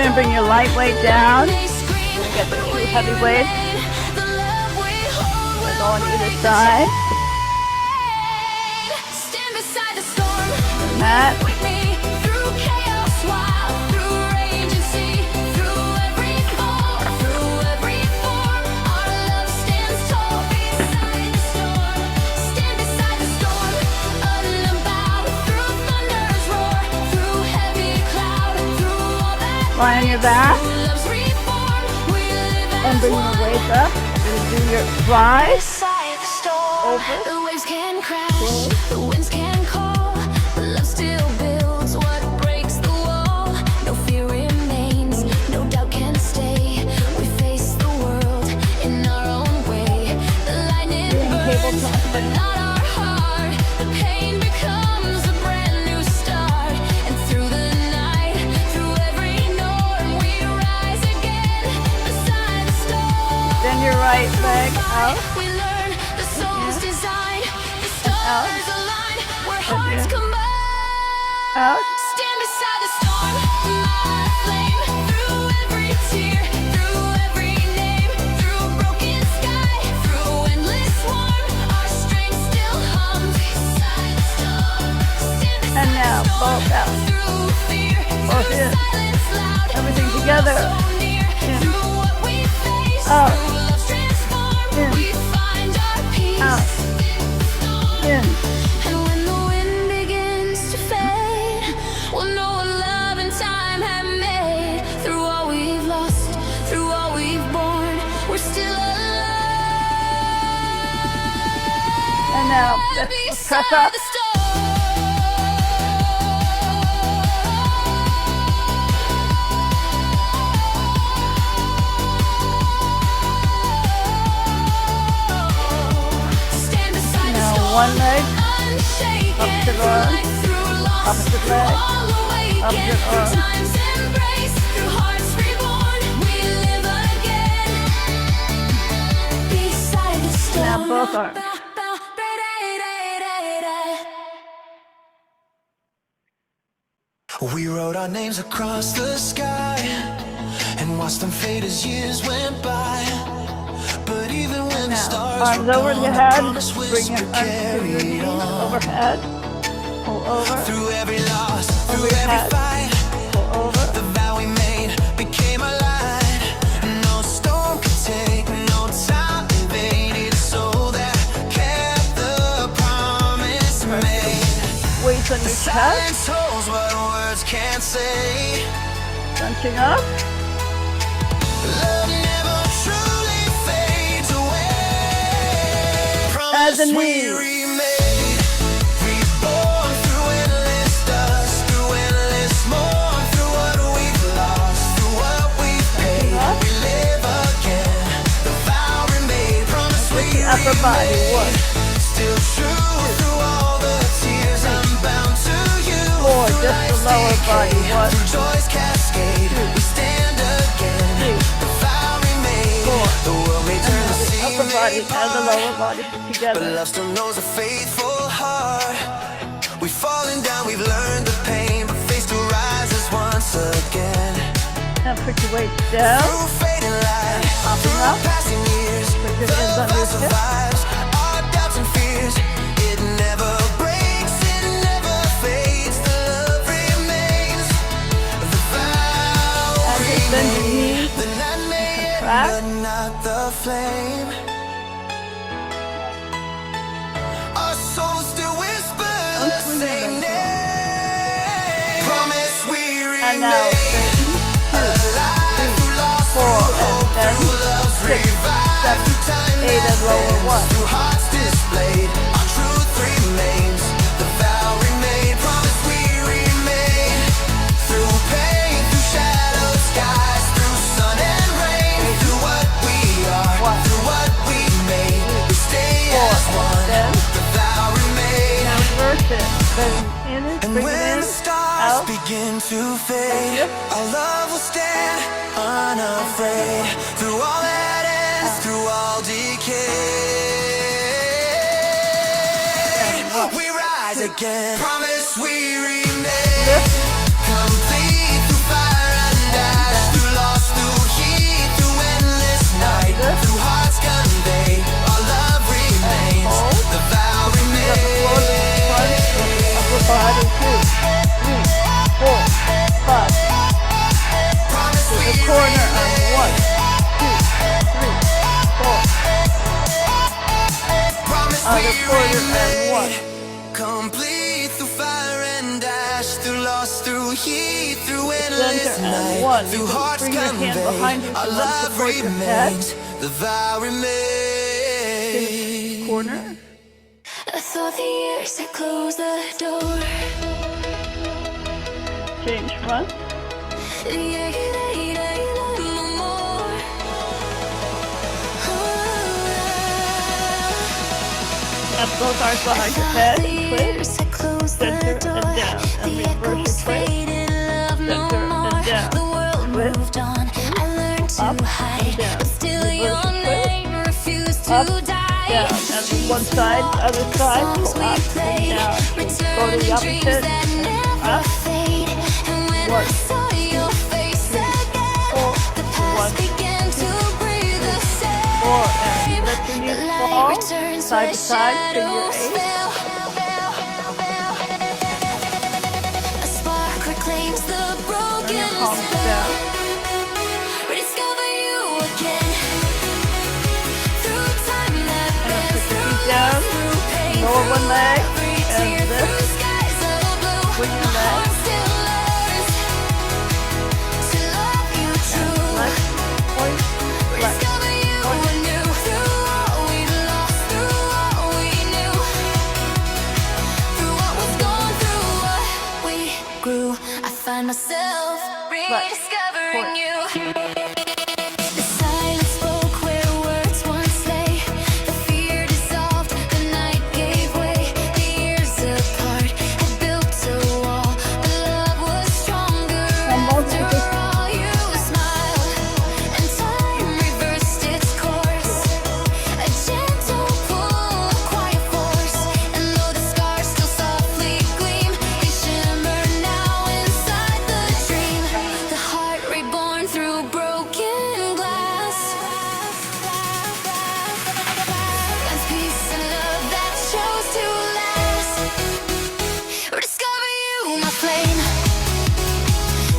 going to bring your light weight down. You're going to get the two heavy weights. We're going to either side. And that. Lie on your back and bring your weight up. And do your rise over. The waves can crash, the winds can call. Love still builds what breaks the wall. No fear remains, no doubt can stay. We face the world in our own way. The lightning burns, but not our heart. The pain becomes a brand new start. And through the night, through every norm, we rise again beside the storm. Then your right leg out. We learn the soul's design. The stars align where hearts combine. Out. Stand beside the storm, my flame. Through every tear, through every name, through broken sky, through endless storm, our strength still hums beside the storm. Stand beside And now the storm, both out. through fear, Both through in. silence loud. Everything together. So near, In. through what we face, Out. through love's transform, In. we find our peace. Out. In. And when the wind begins to fade, we'll know what love and time have made. Through all we've lost, through all we've borne, we're still alive. And now press Beside up. the storm. Stand beside the Now storm. one leg, Unshaken, opposite through arm, life, through loss, opposite through leg, all awaken, opposite through arm. time's embrace, through hearts reborn, we live again. Beside the storm. Now both arms. We wrote our names across the sky and watched them fade as years went by. But even when the stars Arms were over gone, your the head. promise Bring whisper your arms to your carried knees on. overhead. Pull over. Through every loss, through Over your every head. fight, Pull over. the vow we made became a light. No storm could take, no time invaded, so that kept the promise made. Weights on your chest. Silence holds what words can't say. Crunching up. Love never truly fades away. As a Promise we knee. remade. Reborn through endless dust, through endless mourn, through what we've lost, through what we've paid. up. We live again. The vow remade. Promise we The upper body. remade. 1, Still true through all the tears. I'm bound to you. 4, Through just the life's lower body. decay, 1, through joy's cascade. We stand again. 2, The vow remade. 4. The world may turn the sea Upper body may and the part, lower body put but together. love still knows a faithful heart. We've fallen down, we've learned the pain, but face to rise as once again. Now put your weight down. Through fading light, through up. passing years, Put your the hands under vow your chest. survives our doubts and fears. It never breaks, it never fades. The love remains. The vow And just bend your knees. the night may end, Contract. but not the flame. Our soul still whispers the swing your same legs name. Promise we And now remain. Alive through loss, 4, through and hope, then through love's 6, revive, 7, through time 8, and that lower bends, 1. through hearts displayed. Our truth remains. The vow remained. Promise we remain. Through pain, through shadowed skies, through sun and rain, through what we are, 1, through what we made. We stay 4, as one. then The vow remained. now reverse it. Bend in it, And bring it when in, the stars out. begin to fade, our love will stand unafraid. Through all that ends, through all decay, we rise again. Promise we remain. Lift. Complete through fire and ash, other quarter and 1. Complete through fire and ash, through loss, through heat, through endless Center and night, 1. through You can hearts bring your hand behind you conveyed. so Our one love support your head. remains, the vow remains. Corner. I thought the years had closed the door. Change front. Up both arms behind your head and twist. Center and down. And reverse your twist. Center and down. Twist. Up and down. Reverse your twist. Up, down. And one side, other side. Go up and down. Go to the opposite. And up. 1, 2, 3, 4. 1, 2, 4. And let your knees fall. Side to side, figure 8. A spark reclaims the broken And palms down. Rediscover you again. Through time that And then bends, put your through feet down. through pain, Lower through one leg. every And tear, this. through skies of blue. Swing your My leg. heart still learns to love you true. Flex. Point. Flex. Rediscover you anew. Through all we've lost, through all we knew, through what was gone, through what we grew, I find myself rediscovering Point. you. The silence spoke where words once lay. The fear dissolved, the night gave way. The years apart had built a wall, but love was stronger after all. You smiled, and time reversed its course. A gentle pull, a quiet force. And though the scars still softly gleam, they shimmer now inside the dream. The heart reborn through broken glass. Finds peace and love that chose to last. Rediscover you, my flame.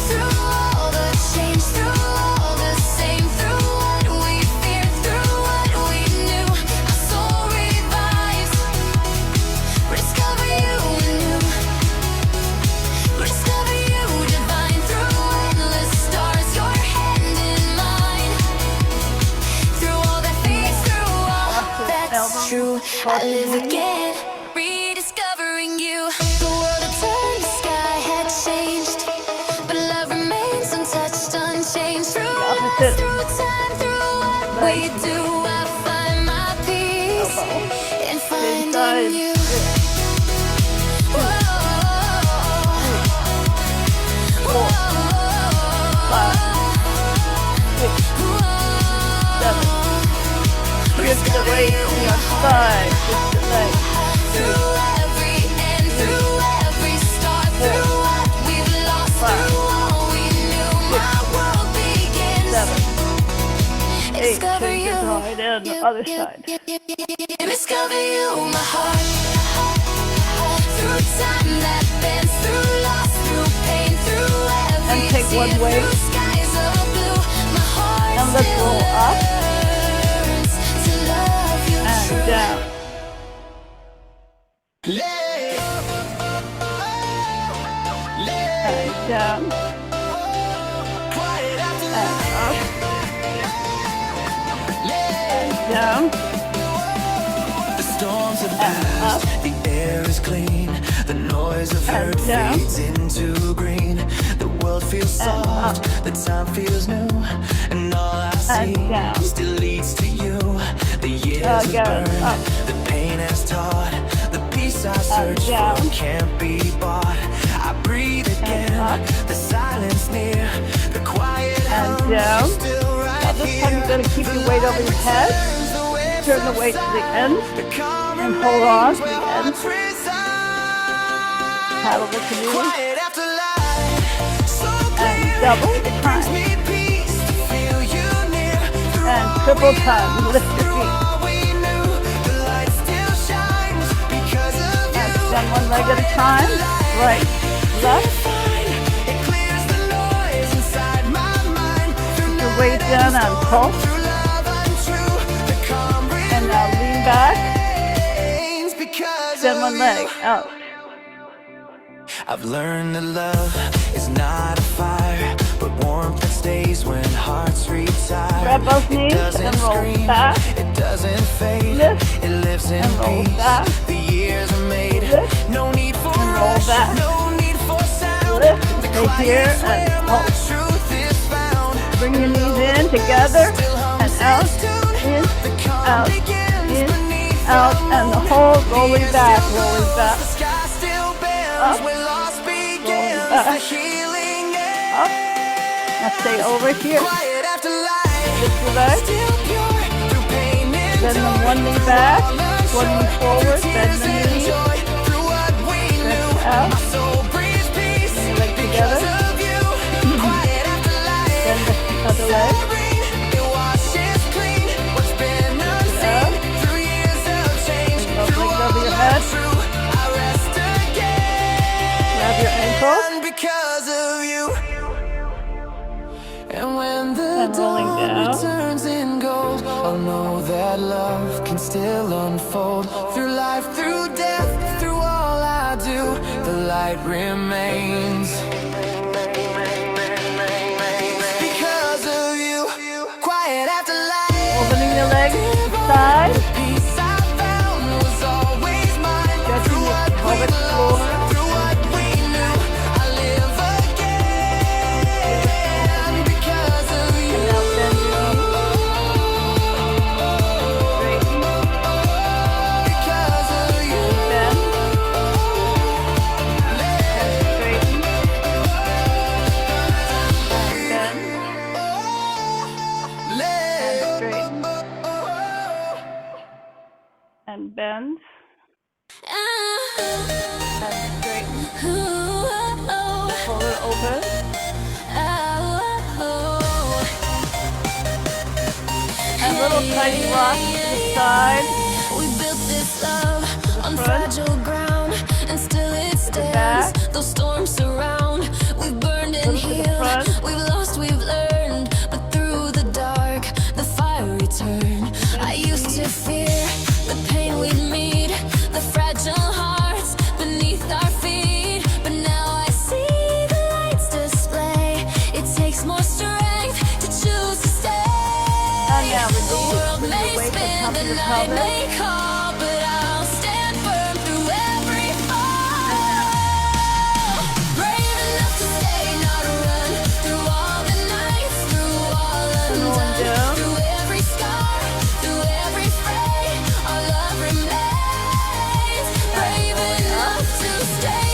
Through all the change, through all the same, through what we feared, through what we knew, my soul revives. Rediscover you anew. Rediscover you divine. Through endless stars, your hand in mine. Through all that fades, through all that's true, I live again, rediscovering you. The world had turned, the sky had changed, but love remains untouched, unchanged. Through Opposite. us, through time, through what we do, I find my peace in finding Inside. you. Four. 5. 6. 7. Shift the weight to your side. Shift the leg. Through every end, through every start, through what we've lost, through all we knew, my world begins. 7. 8. Discover Change you. your right end, the other side. Discover you, my heart. Through time that bends, through loss, through pain, through every And take one tear, way. through skies of blue, my heart And let's still roll up. learns to love you And true. down. And down. And up. And down. The storms have And up. passed, the air is clean, the noise of And hurt down. fades into green. The world feels soft, the time feels new, and all I see down. still leads to you. The years have Again, burned, up. the pain has taught, the peace I search down. for can't be bought. I breathe again, up. the silence near, the quiet And hum, down. she's still right Now this time you're going to keep your weight over your head. Turn the weight to the end. And hold on to the end. Paddle the canoe. And double the time. And triple time. Lift your feet. And stand one leg at a time. Right, left. Put your weight down on pulse. And now lean back. extend one leg out. I've learned that love is not a fire, but warmth that stays when hearts retire. Grab both knees and roll back. It doesn't fade. Lift it lives in and roll peace. Back. The years are made. Lift no need for and roll rush. Back. No need for sound. Lift, stay here and hold. Bring your knees in together and out, in, out, in, out, and the whole rolling back, up, rolling back, up. Now stay over here. Lift your leg. Bend them one knee back, one knee forward, bend the knee. Stretch out. Bring your leg together. Bend the other leg. Legs over your head. Grab your ankle. And when the dawn returns in gold, I'll know that love can still unfold. Through life, through death, through all I do, the light remains. Because of you, quiet after light. Opening your legs side. Stretching your pelvic floor. And bend and straighten. Pull it open. And little tiny rocks to the side. We built this love on fragile ground, and still it stands. Those storms surround. We've burned and healed. We've lost, we've learned. But through the dark, the fire returned. I used to fear the pain we'd meet, the fragile hearts beneath our feet. But now I see the lights display. It takes more strength to choose to stay. The world may spin, the night may call, but I'll stand firm through every fall. Brave enough to stay, not run. Through all the nights, through all undone. Through every scar, through every fray, our love remains. Brave enough to stay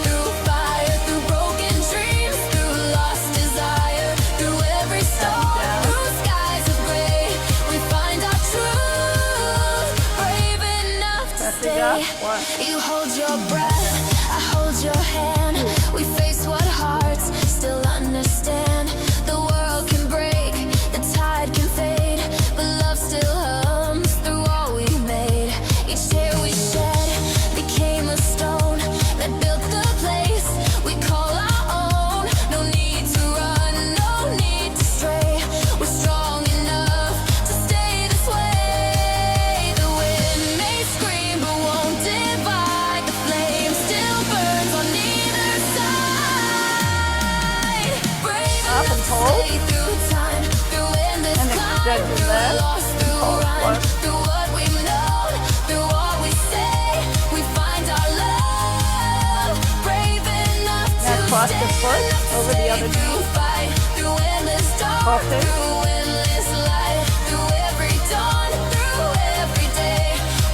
through fire, through broken dreams, through lost desire, through every storm, through skies of gray, we find our truth. Brave enough to stay. You hold your breath, I hold your hand. We face what hearts still understand. The world can break, the tide can fade, but love still hums through all we made. Each tear we shed became a stone that built the place we call our own. No need to run, no need to stray. We're strong enough to stay this way. The wind may scream but won't divide. The flame still burns on either side. Brave enough to stay through time, through endless climb, through loss, through run, through what we've known, through all we say, we find our love. Brave enough to cross the foot over the other knee. through fight, through endless dark, through endless light, through every dawn, through every day,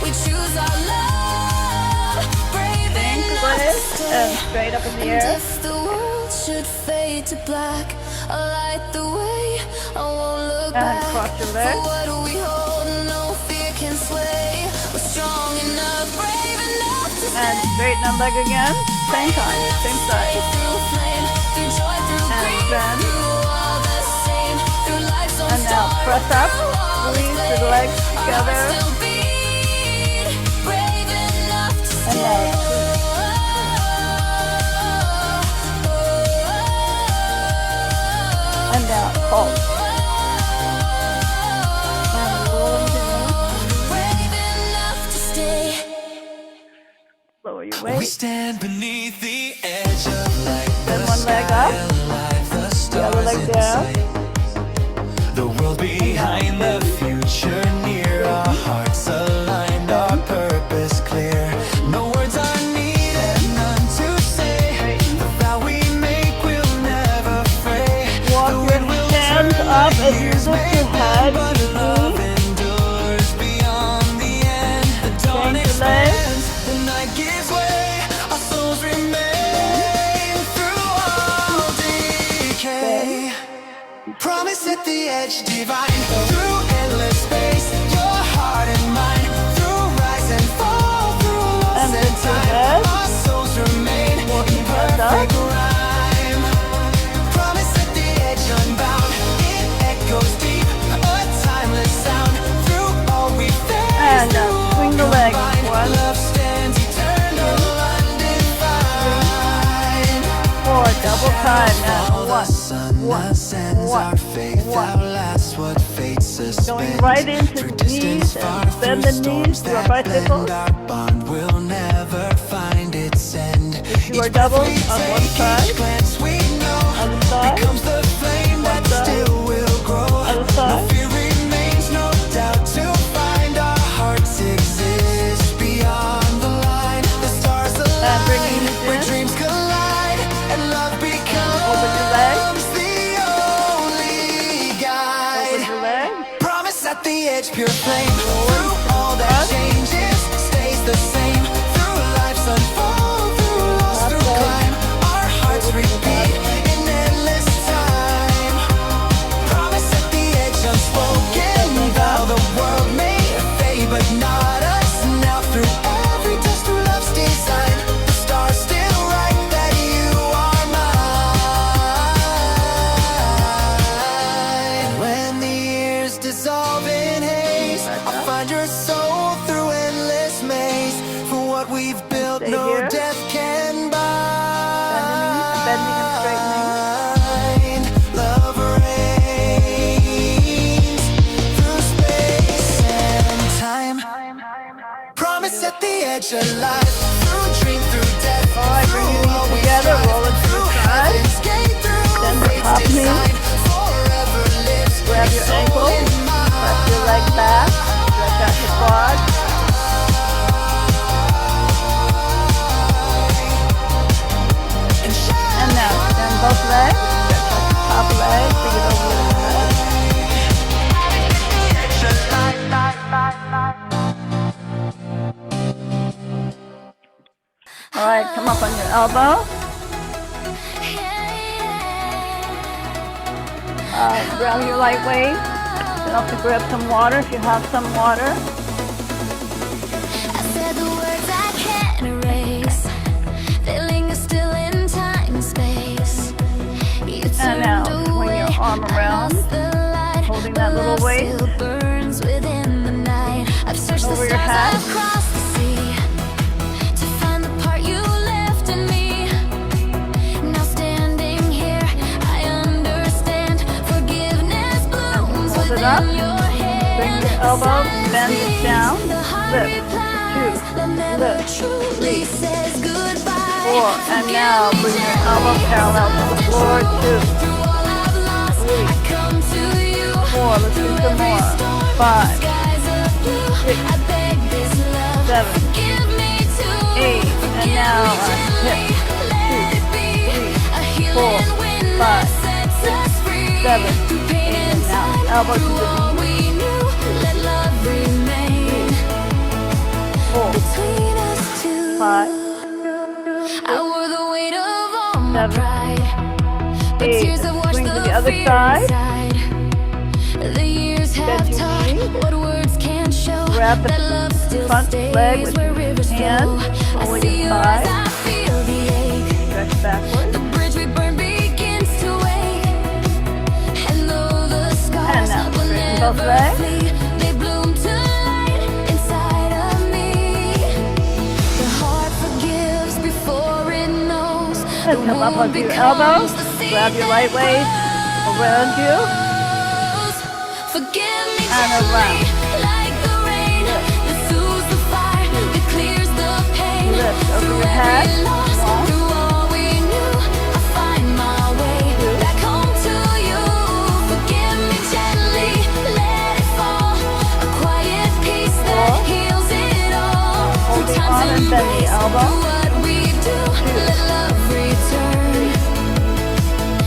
we choose our love. Brave enough to stay. And straight up in the air. If the world should fade to black, I'll light the way, I won't look And back. cross your legs. For what we hold, no fear can sway. We're strong enough, brave enough to And straighten that leg again. Same time, same side. through flame, through joy, through And grief, bend. through all the same, through life's own And now storm, press up. through all the Squeeze the flame, legs our hearts together. still beat, brave enough to And stay. now and down. Hold. And rolling down. Brave enough to stay. lower your weight. We stand beneath the edge of light. Then one leg up, the other leg down. The world behind the future near, our hearts aligned, our purpose clear. No words are needed, none to say. The vow we make will never fray. Walk your hands up as you lift your head. Love endures beyond the end. The dawn expands, the night gives way. Our souls remain through all decay. Promise at the edge divine, through endless space, your heart and mine, through rise and fall, through loss and time, our souls remain in perfect rhyme. Promise at the edge unbound, it echoes deep, a timeless sound, through all we face. And swing the leg. One, love stands eternal, undefined. 4, double time now. Our faith outlasts what fate suspends. Going right into the knees and bend the knees to our bicycles. Our bond will never find its end. If you are doubled on one side, other side, becomes the flame that still will grow. other side. No fear remains, no doubt to find. Our hearts exist beyond the line. The stars And bring align, your knees where in. dreams collide, and love Open your leg. becomes the only guide. Open your leg. Promise at the edge, pure flame. Through all that changes, stays the same. Through life's unfold, through loss, through climb, our hearts repeat in endless time. Promise at the edge, unspoken vow. The world may fade, but not us. Now through every touch, through love's design, the stars still write that you are mine. When the years dissolve in haze, I'll find your soul through endless maze. For what we've built, Stay no here. death can Bending and straightening. bind. Love reigns through space and time. Promise at the edge alive, through dream, through death. All right, bring your knees together, roll it to the side. Then the top knee. Forever lives. Grab your ankle, press your leg back, stretch out your quad. And now extend both legs, stretch out the top leg, bring it over your head. All right, come up on your elbow. Grab your light weight. Then also grab some water if you have some water. I said the words I can't erase. They linger still in time and space. You And now turned swing away, your arm I around, lost the light, holding but that little love weight still burns within the night. I've searched over the your stars, head. I've crossed the sea to find the part you left in me. Now standing here, I understand. Forgiveness blooms hold it within up. your hand. Bring your elbow, bend it down, The heart lift, replies, 2, love never lift, truly says goodbye. 4, and now bring your elbow parallel to the floor, 2, Through all I've lost, I come to you. 4, let's do some more, 5, Skies are blue, 6, I beg this love. 7, Give me to 8, and now on hips, 2, 3, 4, 5, 6, 7, 8, and now elbow to the knee, 4, 5, I wore the weight of all my 7, pride, but 8, tears have washed swing to the the other fear side, inside. The years have bend your taught knee, what words can't show. grab the That love still front stays leg with where your rivers hand, flow. I over see your your eyes, thigh, I feel the ache. stretch backwards, The bridge we burned begins to wake, and though the and scars now will straighten both never legs, flee, they bloom to light inside of me. The heart forgives before it knows. and come up onto your elbows, grab your light weight around you, Forgive me and around, like the rain that soothes the fire, that clears the pain. lift, Over your head. On and bend the elbow.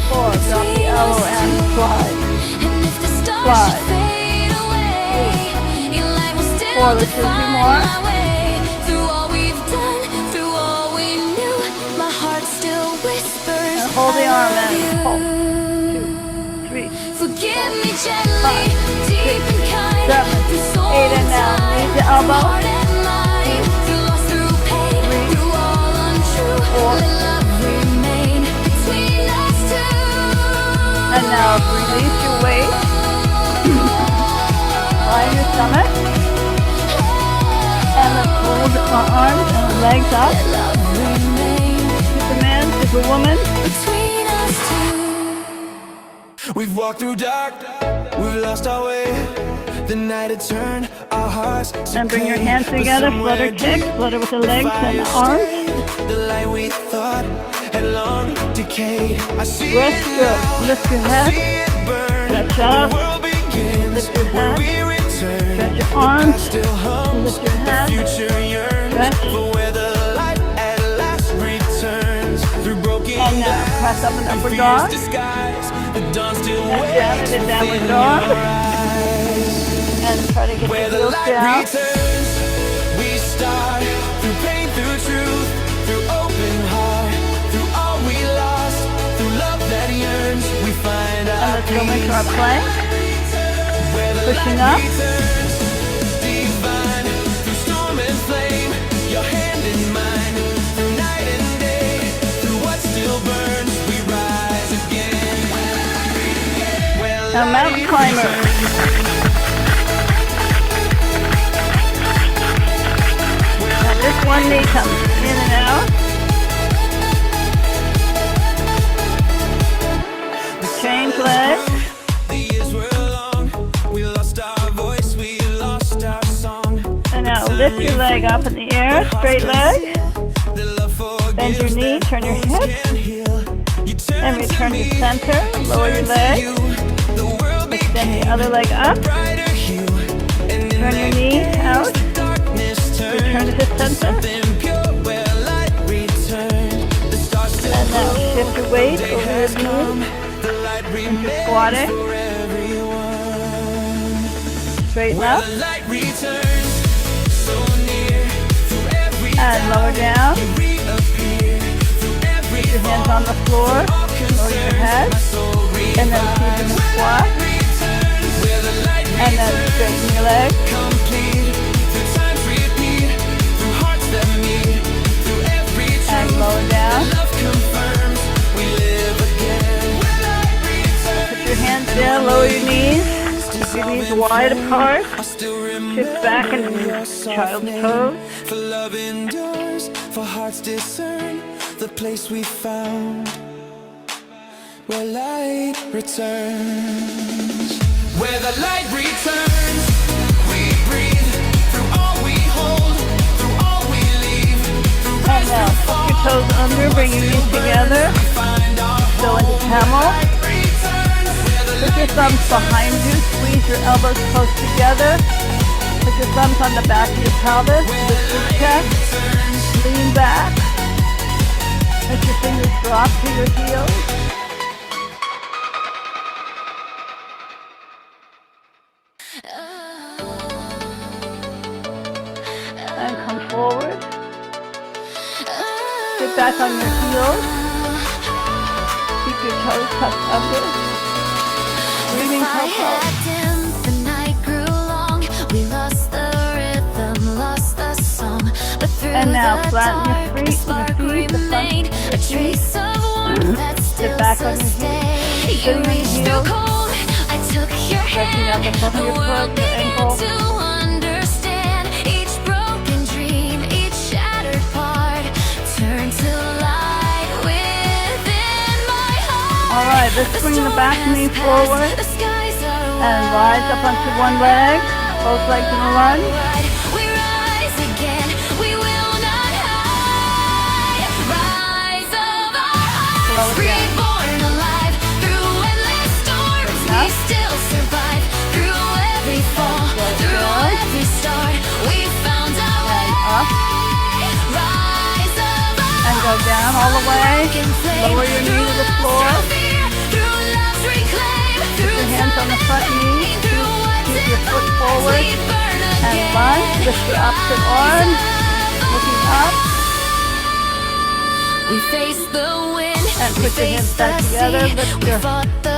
4, drop the elbow and slide. Slide. 4, let's do 2 more. And hold the arm and pull. 2, 3, 4, 5, 6, 7, 8, and now leave the elbow. 4, and now release your weight. Lie on your stomach. And let's hold our arms and our legs up. Superman, Superwoman. We've walked through dark, we've lost our way. The night had turned our hearts to and bring your hands together, flutter kick, flutter with the legs and the arms. The light we thought had long decayed. I see lift your head, stretch up, lift your head, stretch your arms, lift your head, stretch. And now press up an upward dog, and down into downward dog. And try to get your heels down. We start through pain, through truth, through open heart, through all we lost, through love that yearns. We find our and let's go into our plank. Pushing up. Divine, through storm and flame, your hand in mine, through night and day, through what still burns, we rise again. Now mountain climber. This one knee comes in and out. Change legs. The years were long. We lost our voice, we lost our song. And now lift your leg up in the air, straight leg. Bend your knee, turn your hip. And return to center. Lower your leg. Extend the other leg up. Turn your knee out. Return to the center. And now shift your weight over your knees. And you're squatting. Straighten up. And lower down. Put your hands on the floor. Lower your head. And then keep in the squat. And then straighten your legs. And lower down. Put your hands down, lower your knees. Keep your knees wide apart. Shift back into child's pose. For love endures, for hearts discern the place we found where light returns. Where the light returns, we breathe through all we hold, through all we leave. And now, tuck your toes under, bring your knees together. Go into camel. Put your thumbs behind you, squeeze your elbows close together. Put your thumbs on the back of your pelvis, lift your chest, lean back. Let your fingers drop to your heels. And come forward. Get back on your heels. Keep your toes tucked under. Breathing tempo. The night grew long. We lost the rhythm, lost the song. But through and now the flatten dark, your feet, the front of your a trace of warmth that still sustained. You reached through cold. I took your hand. The world needed to understand. Each broken dream, each shattered part, turned to light within my heart. All right, let's bring the back knee forward and rise up onto one leg. Both legs in a lunge. We rise again. We will not hide. lower down. Reborn alive through endless storms. We still survive through every fall, through every start. We found our way. Up. Rise above. And go down all the way. Lower your knee to the floor. Put your hands on the front knee. Keep your foot forward. And lunge. Lift the opposite arm. Looking up. We face the wind. And put your hands back together. Lift your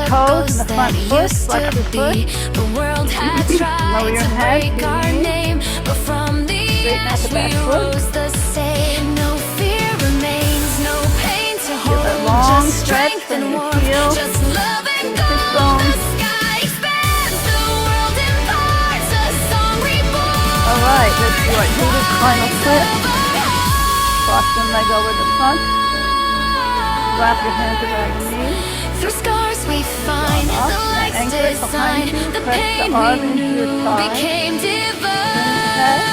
toes and the front foot. Flex your foot. The world had tried to break our name, but from the ash we rose the same. No fear remains, no pain to hold. Long just stretch strength and and warmth, feel just love and gold. The sky expands, the world imparts a song reborn. All right, let's do our heated final flip. Cross one leg over the front. Wrap your hands around your knees. Through scars we find the light's design. The pain we knew became divine.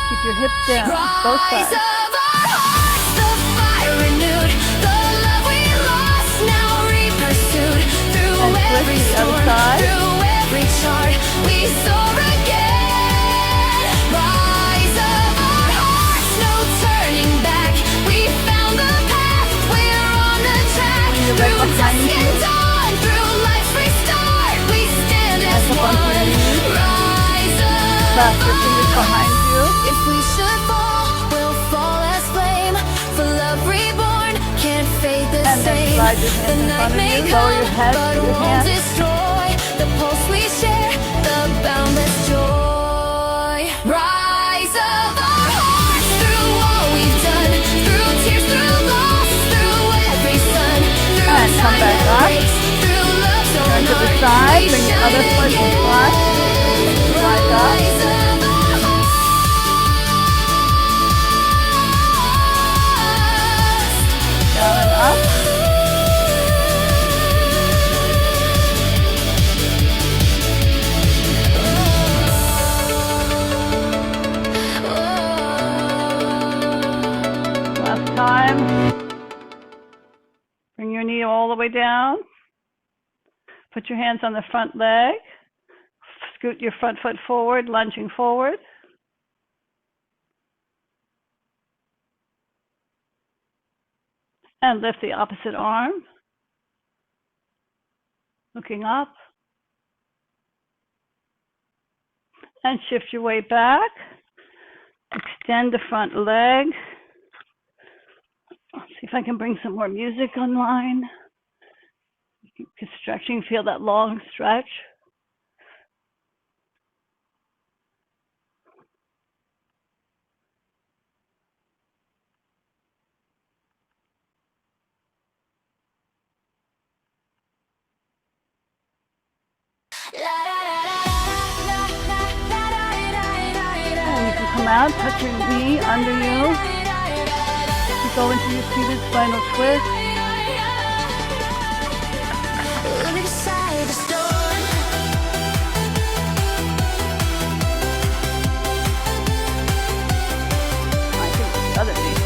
Keep your hips down, both sides. Of our hearts, the fire renewed, the love we lost now re-pursued. Through every storm, through every chart, we soar again. Rise of our hearts, no turning back. We found the path, we're on the track. Through dusk and dawn, through life's restart, we stand as one. Rise of Clap your fingers behind you. if we should fall, we'll fall as flame. For love reborn, can't fade the And then same. slide your hands in front of you. Lower your head but to your won't hands. destroy the pulse we share, the boundless joy. Rise of our hearts through all we've done, through tears, through loss, through every sun, through And come time back that up. breaks, through love's Turn own to the art. side. We Bring your other shine foot and flat. Slide up. Rise of our hearts. Down and up. Last time. Bring your knee all the way down. Put your hands on the front leg. Scoot your front foot forward, lunging forward. And lift the opposite arm. Looking up. And shift your weight back. Extend the front leg. Let's see if I can bring some more music online. Stretching, feel that long stretch. And you can come out, touch your knee under you. You go into your seated spinal twist. Beside the storm. I think the other knee.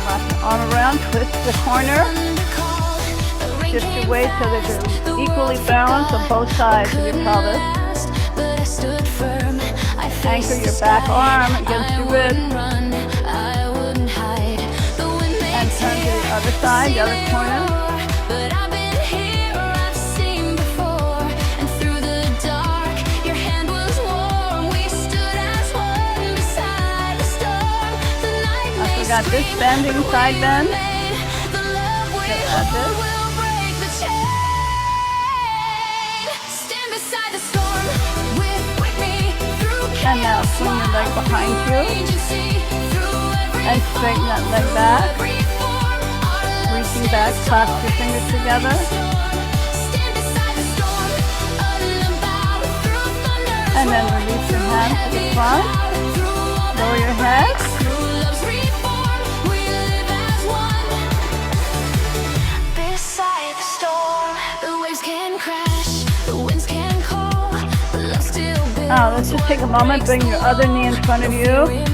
Wrap your arm around, twist the corner. Shift your weight so that you're equally balanced on both sides of your pelvis. Anchor your back arm against your rib. And turn to the other side, the other corner. But I've been here, I've seen before, and through the dark, your hand was warm. We stood as one beside the storm. The night I forgot this bending, side bend. the love we Get hold this. will break the chain. Stand beside the storm with me through And now swing your leg behind you and straighten that leg back. Reaching back, clasp your fingers together. And then release your hands to the front. Lower your head. Beside the storm, the waves can crash, the winds can call, but love still builds. Now let's just take a moment, bring your other knee in front of you.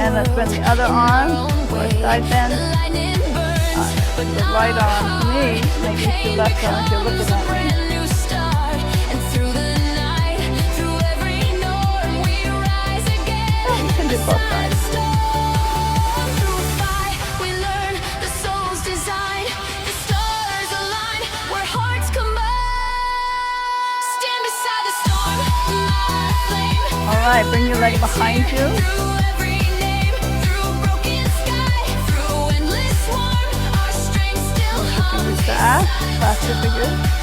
And let's bring the other arm for a side bend. The right arm to me, maybe it's the left arm if you're looking at me. You can do both sides. Alright, bring your leg behind you. Back, clasp your fingers.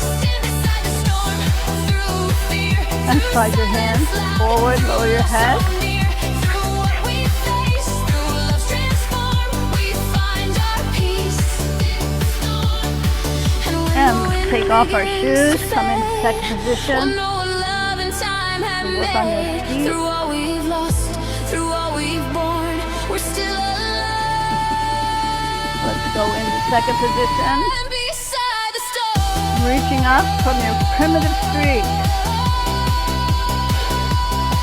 And slide your hands forward, lower your head. And take off our shoes, come into second position. Work on your feet. Let's go into second position. Reaching up from your primitive streak.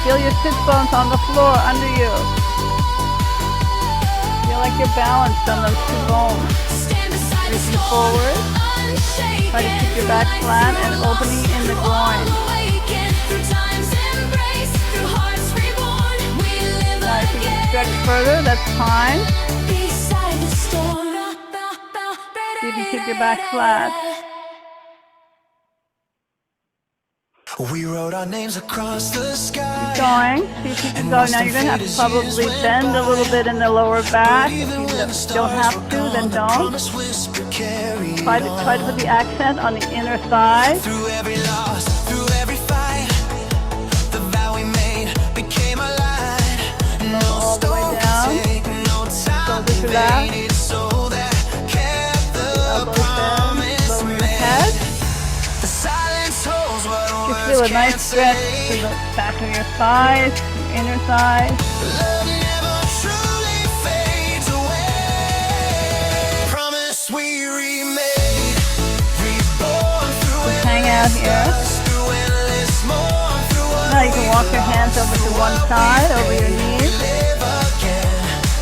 Feel your sit bones on the floor under you. Feel like you're balanced on those two bones. Reaching forward. Try to keep your back flat and opening in the groin. Now if you can stretch further, that's fine. See if you keep your back flat. We wrote our names across the sky. Keep going. See if you can go. Now you're going to have to probably bend a little bit in the lower back. If you don't have to, then don't. Try to put the accent on the inner thigh. Through every loss, through every fight, the vow we made became a lie. All the way down. Shoulders relaxed. So that kept the promise made. The silence holds what Just feel a nice stretch to the back of your thighs, your inner thighs. love never truly fades away. Promise we remade, reborn through Hang out here. through endless more, through what Now you can walk your hands over to one side, over your knees. live again.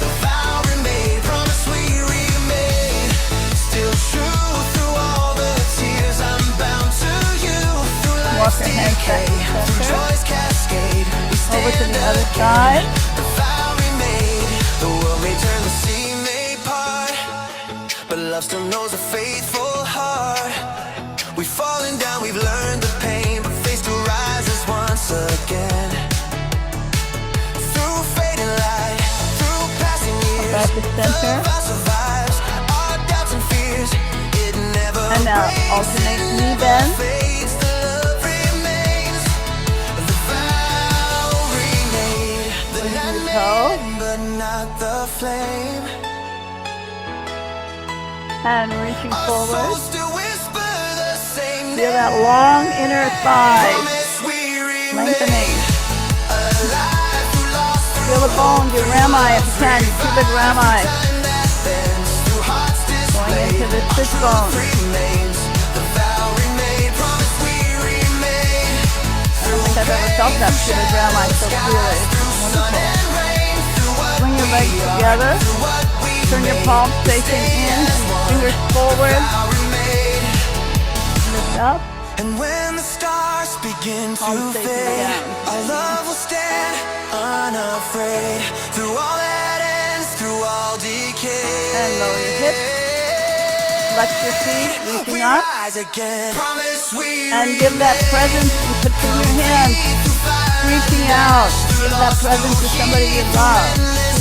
The vow remade, promise we remade, still true through all the tears. I'm bound to you through Walk life's your hands back decay, to through center. joy's cascade. We Over to stand the other again. side. The vow remade, the world may turn, the sea may part, but love still knows a faithful heart. We've fallen down, we've learned the pain, but face to rise as once again. Through fading light, through passing years, Back to center. love survives our doubts and fears. It never And now breaks, alternate it knee never bend. fades, the love remains. The vow remade, the night the toe. made, but not the flame. And reaching Our forward. souls still whisper the same Feel name. that long inner thigh Promise we remain lengthening. alive through loss, through Feel the bones, your rami if you can, your pubic rami. time that bends, through hearts Going into the displayed. sit bone. Remains the vow remade. Promise we remain I don't think I've ever felt that pubic rami so clearly. Wonderful. Swing your legs together. Turn your palms facing in. Fingers forward. Lift up. And when the stars begin to Palms facing fade, down. our love will stand unafraid. Through all that ends, through all decay. And lower your hips. Flex your feet, We reaching up. rise again. Promise we And give that presence between your hands. Reaching out. Give that presence to somebody you love.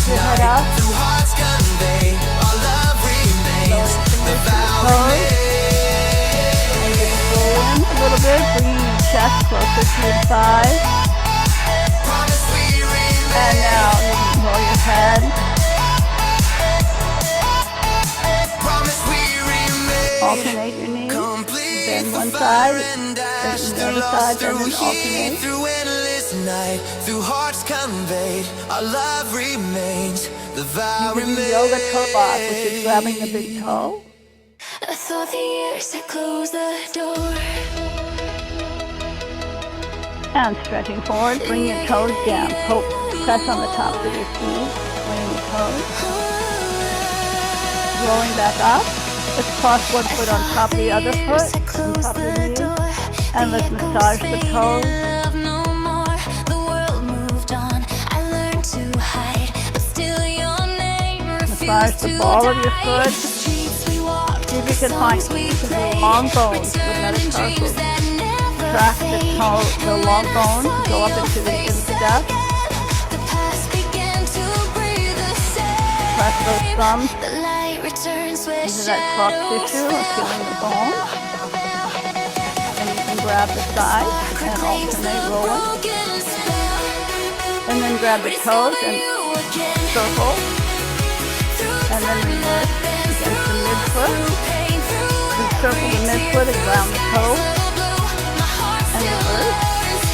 Keep your head up. through hearts convey. Our love remains. The vow Toes. And just roll in a little bit, bringing your chest closer to your thighs. promise we remain. And now you can roll your head. Promise we remain. Alternate your knees. Complete Bend one the side, fire and dash, straighten the through other loss, side, through and then heat, alternate. through endless night, through hearts conveyed. Our love remains. The vow You can do remains. yoga toe lock, which is grabbing the big toe. I thought the years had closed the door. And stretching forward, bring your toes down. Press on the tops of your feet. Swing toes. Rolling back up. Let's cross one foot on top of the other foot, on top of the knee. And let's massage the toes. Massage the ball of your foot. See if you can find long bones with metatarsals. Track the long bone, go up into the instep. Press those thumbs into that soft tissue and feeling the bone. And you can grab the side and alternate rolling. And then grab the toes and circle. And then reverse against the midfoot. You circle the midfoot and ground the toe. And reverse.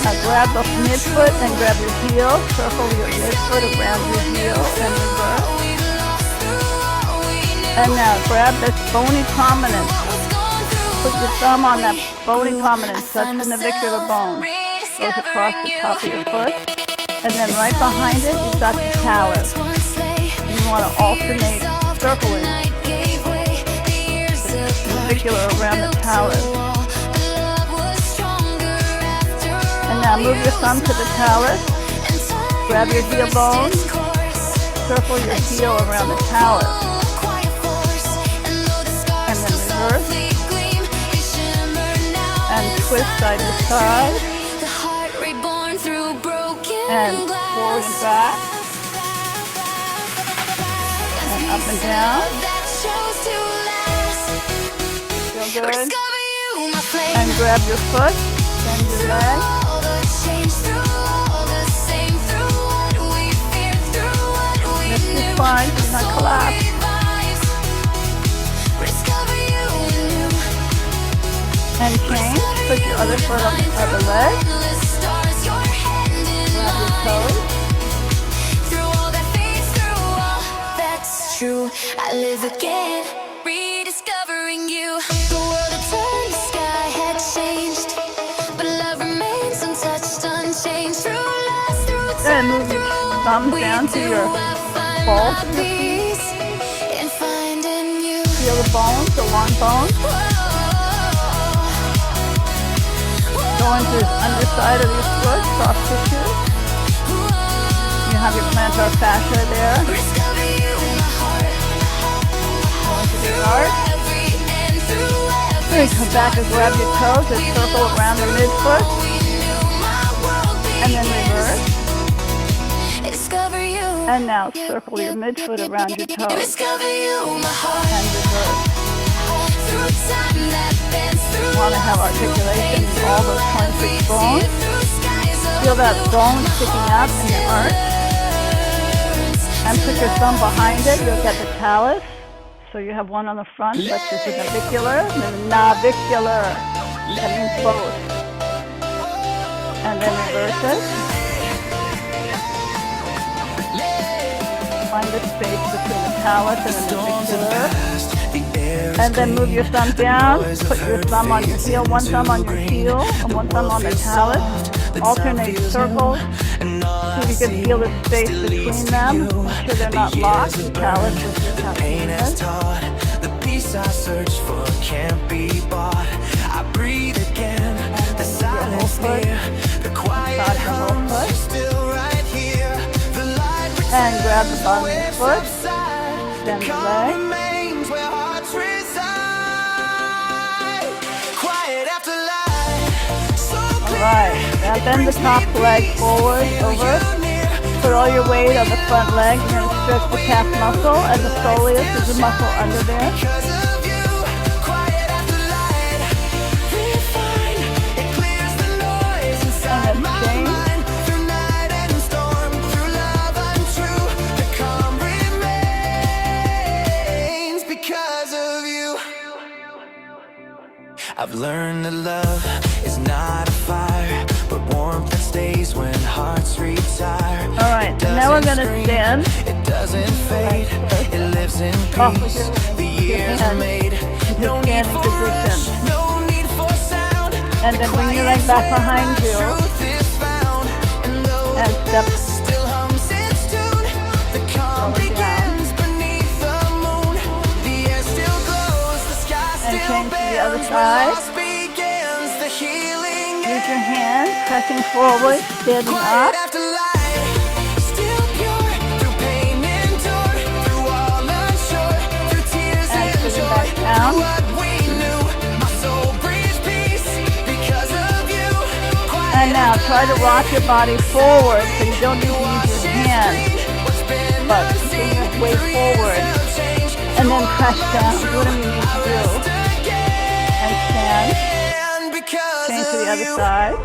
Now grab the midfoot and grab your heel. Circle your midfoot around your heel and reverse. And now grab this bony prominence. Put your thumb on that bony prominence. That's the navicular bone. Goes across the top of your foot. And then right behind it, you've got the talus. You want to alternate circling navicular around the talus. And now move your thumb to the talus. Grab your heel bone. Circle your heel around the talus. And then reverse. And twist side to side. And forward and back. Up and down. Feel good. And grab your foot. Bend your leg. Lift your spine. Do not collapse. And change. Put your other foot on the other leg. Grab your toes. True, I live again, rediscovering you. The world had turned, the sky had changed, but love remains untouched, unchanged. Through loss, through time, and move your thumbs down to your balls of your feet. Feel the bones, the long bones. Go into the underside of your foot, soft tissue. You have your plantar fascia there. Then come back and grab your toes and circle around the midfoot. And then reverse. And now circle your midfoot around your toes. And reverse. You want to have articulation in all those 26 bones. Feel that bone sticking up in your arch. And put your thumb behind it. You'll get the talus. So you have one on the front, that's just the navicular, and then the navicular. That means both. And then reverse it. Find the space between the talus and the navicular. And then move your thumb down. Put your thumb on your heel, one thumb on your heel, and one thumb on the talus. Alternate circles. See if you can feel the space between them. Make sure they're not locked. The talus is your talus. The peace I search for can't be bought. I breathe again. The silence near. The quiet hums. You're still right here. The light returns. And grab the bottom of your foot. Extend the leg. Where hearts reside. Quiet after light. So clear. Alright. Now bend the top leg forward, over. Put all your weight on the front leg. You're going to stretch the calf muscle and the soleus is the muscle under there. And then change. I've learned that love is not a fire, but warmth that stays when hearts retire. Alright, so now we're going to stand. It doesn't fade, it lives in peace. The years are made, no need for rush, no need for sound. And then bring your leg back behind you. And step side. Use your hands, pressing forward, standing up. And sitting back down. And now try to rock your body forward so you don't need to use your hands, but bring your weight forward. And then press down, do whatever you need to do. And stand. Change to the other side.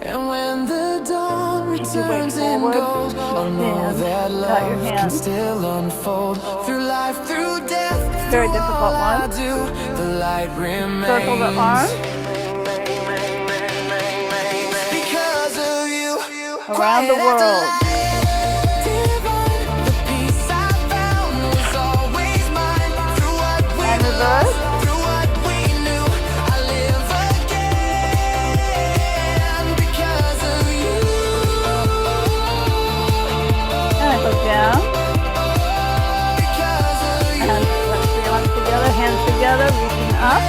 And when the dawn returns and goes, I'll know that love can still unfold through life, through death. Very difficult one. The light remains. Circle the arms. Because of you, around the world. And reverse. Down. And let's the arms together, hands together, reaching up.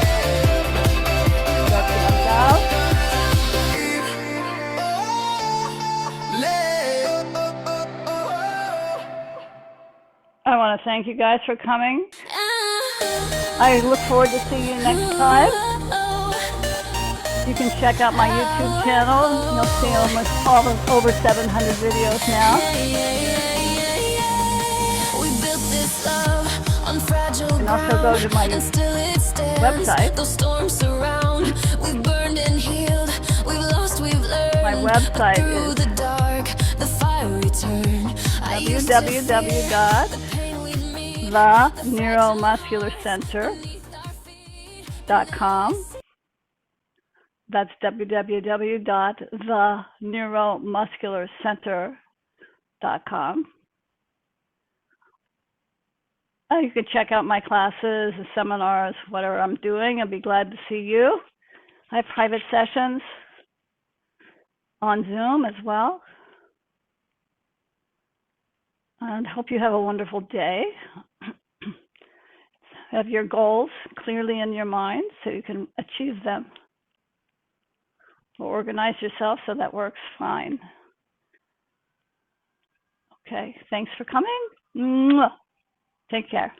Stretch the arms out. I want to thank you guys for coming. I look forward to seeing you next time. You can check out my YouTube channel. You'll see almost over 700 videos now. You can also go to my website. My website is www.theneuromuscularcenter.com. That's www.theneuromuscularcenter.com. You can check out my classes, the seminars, whatever I'm doing. I'll be glad to see you. I have private sessions on Zoom as well. And hope you have a wonderful day. Have your goals clearly in your mind so you can achieve them. Or organize yourself so that works fine. Okay, thanks for coming. Take care.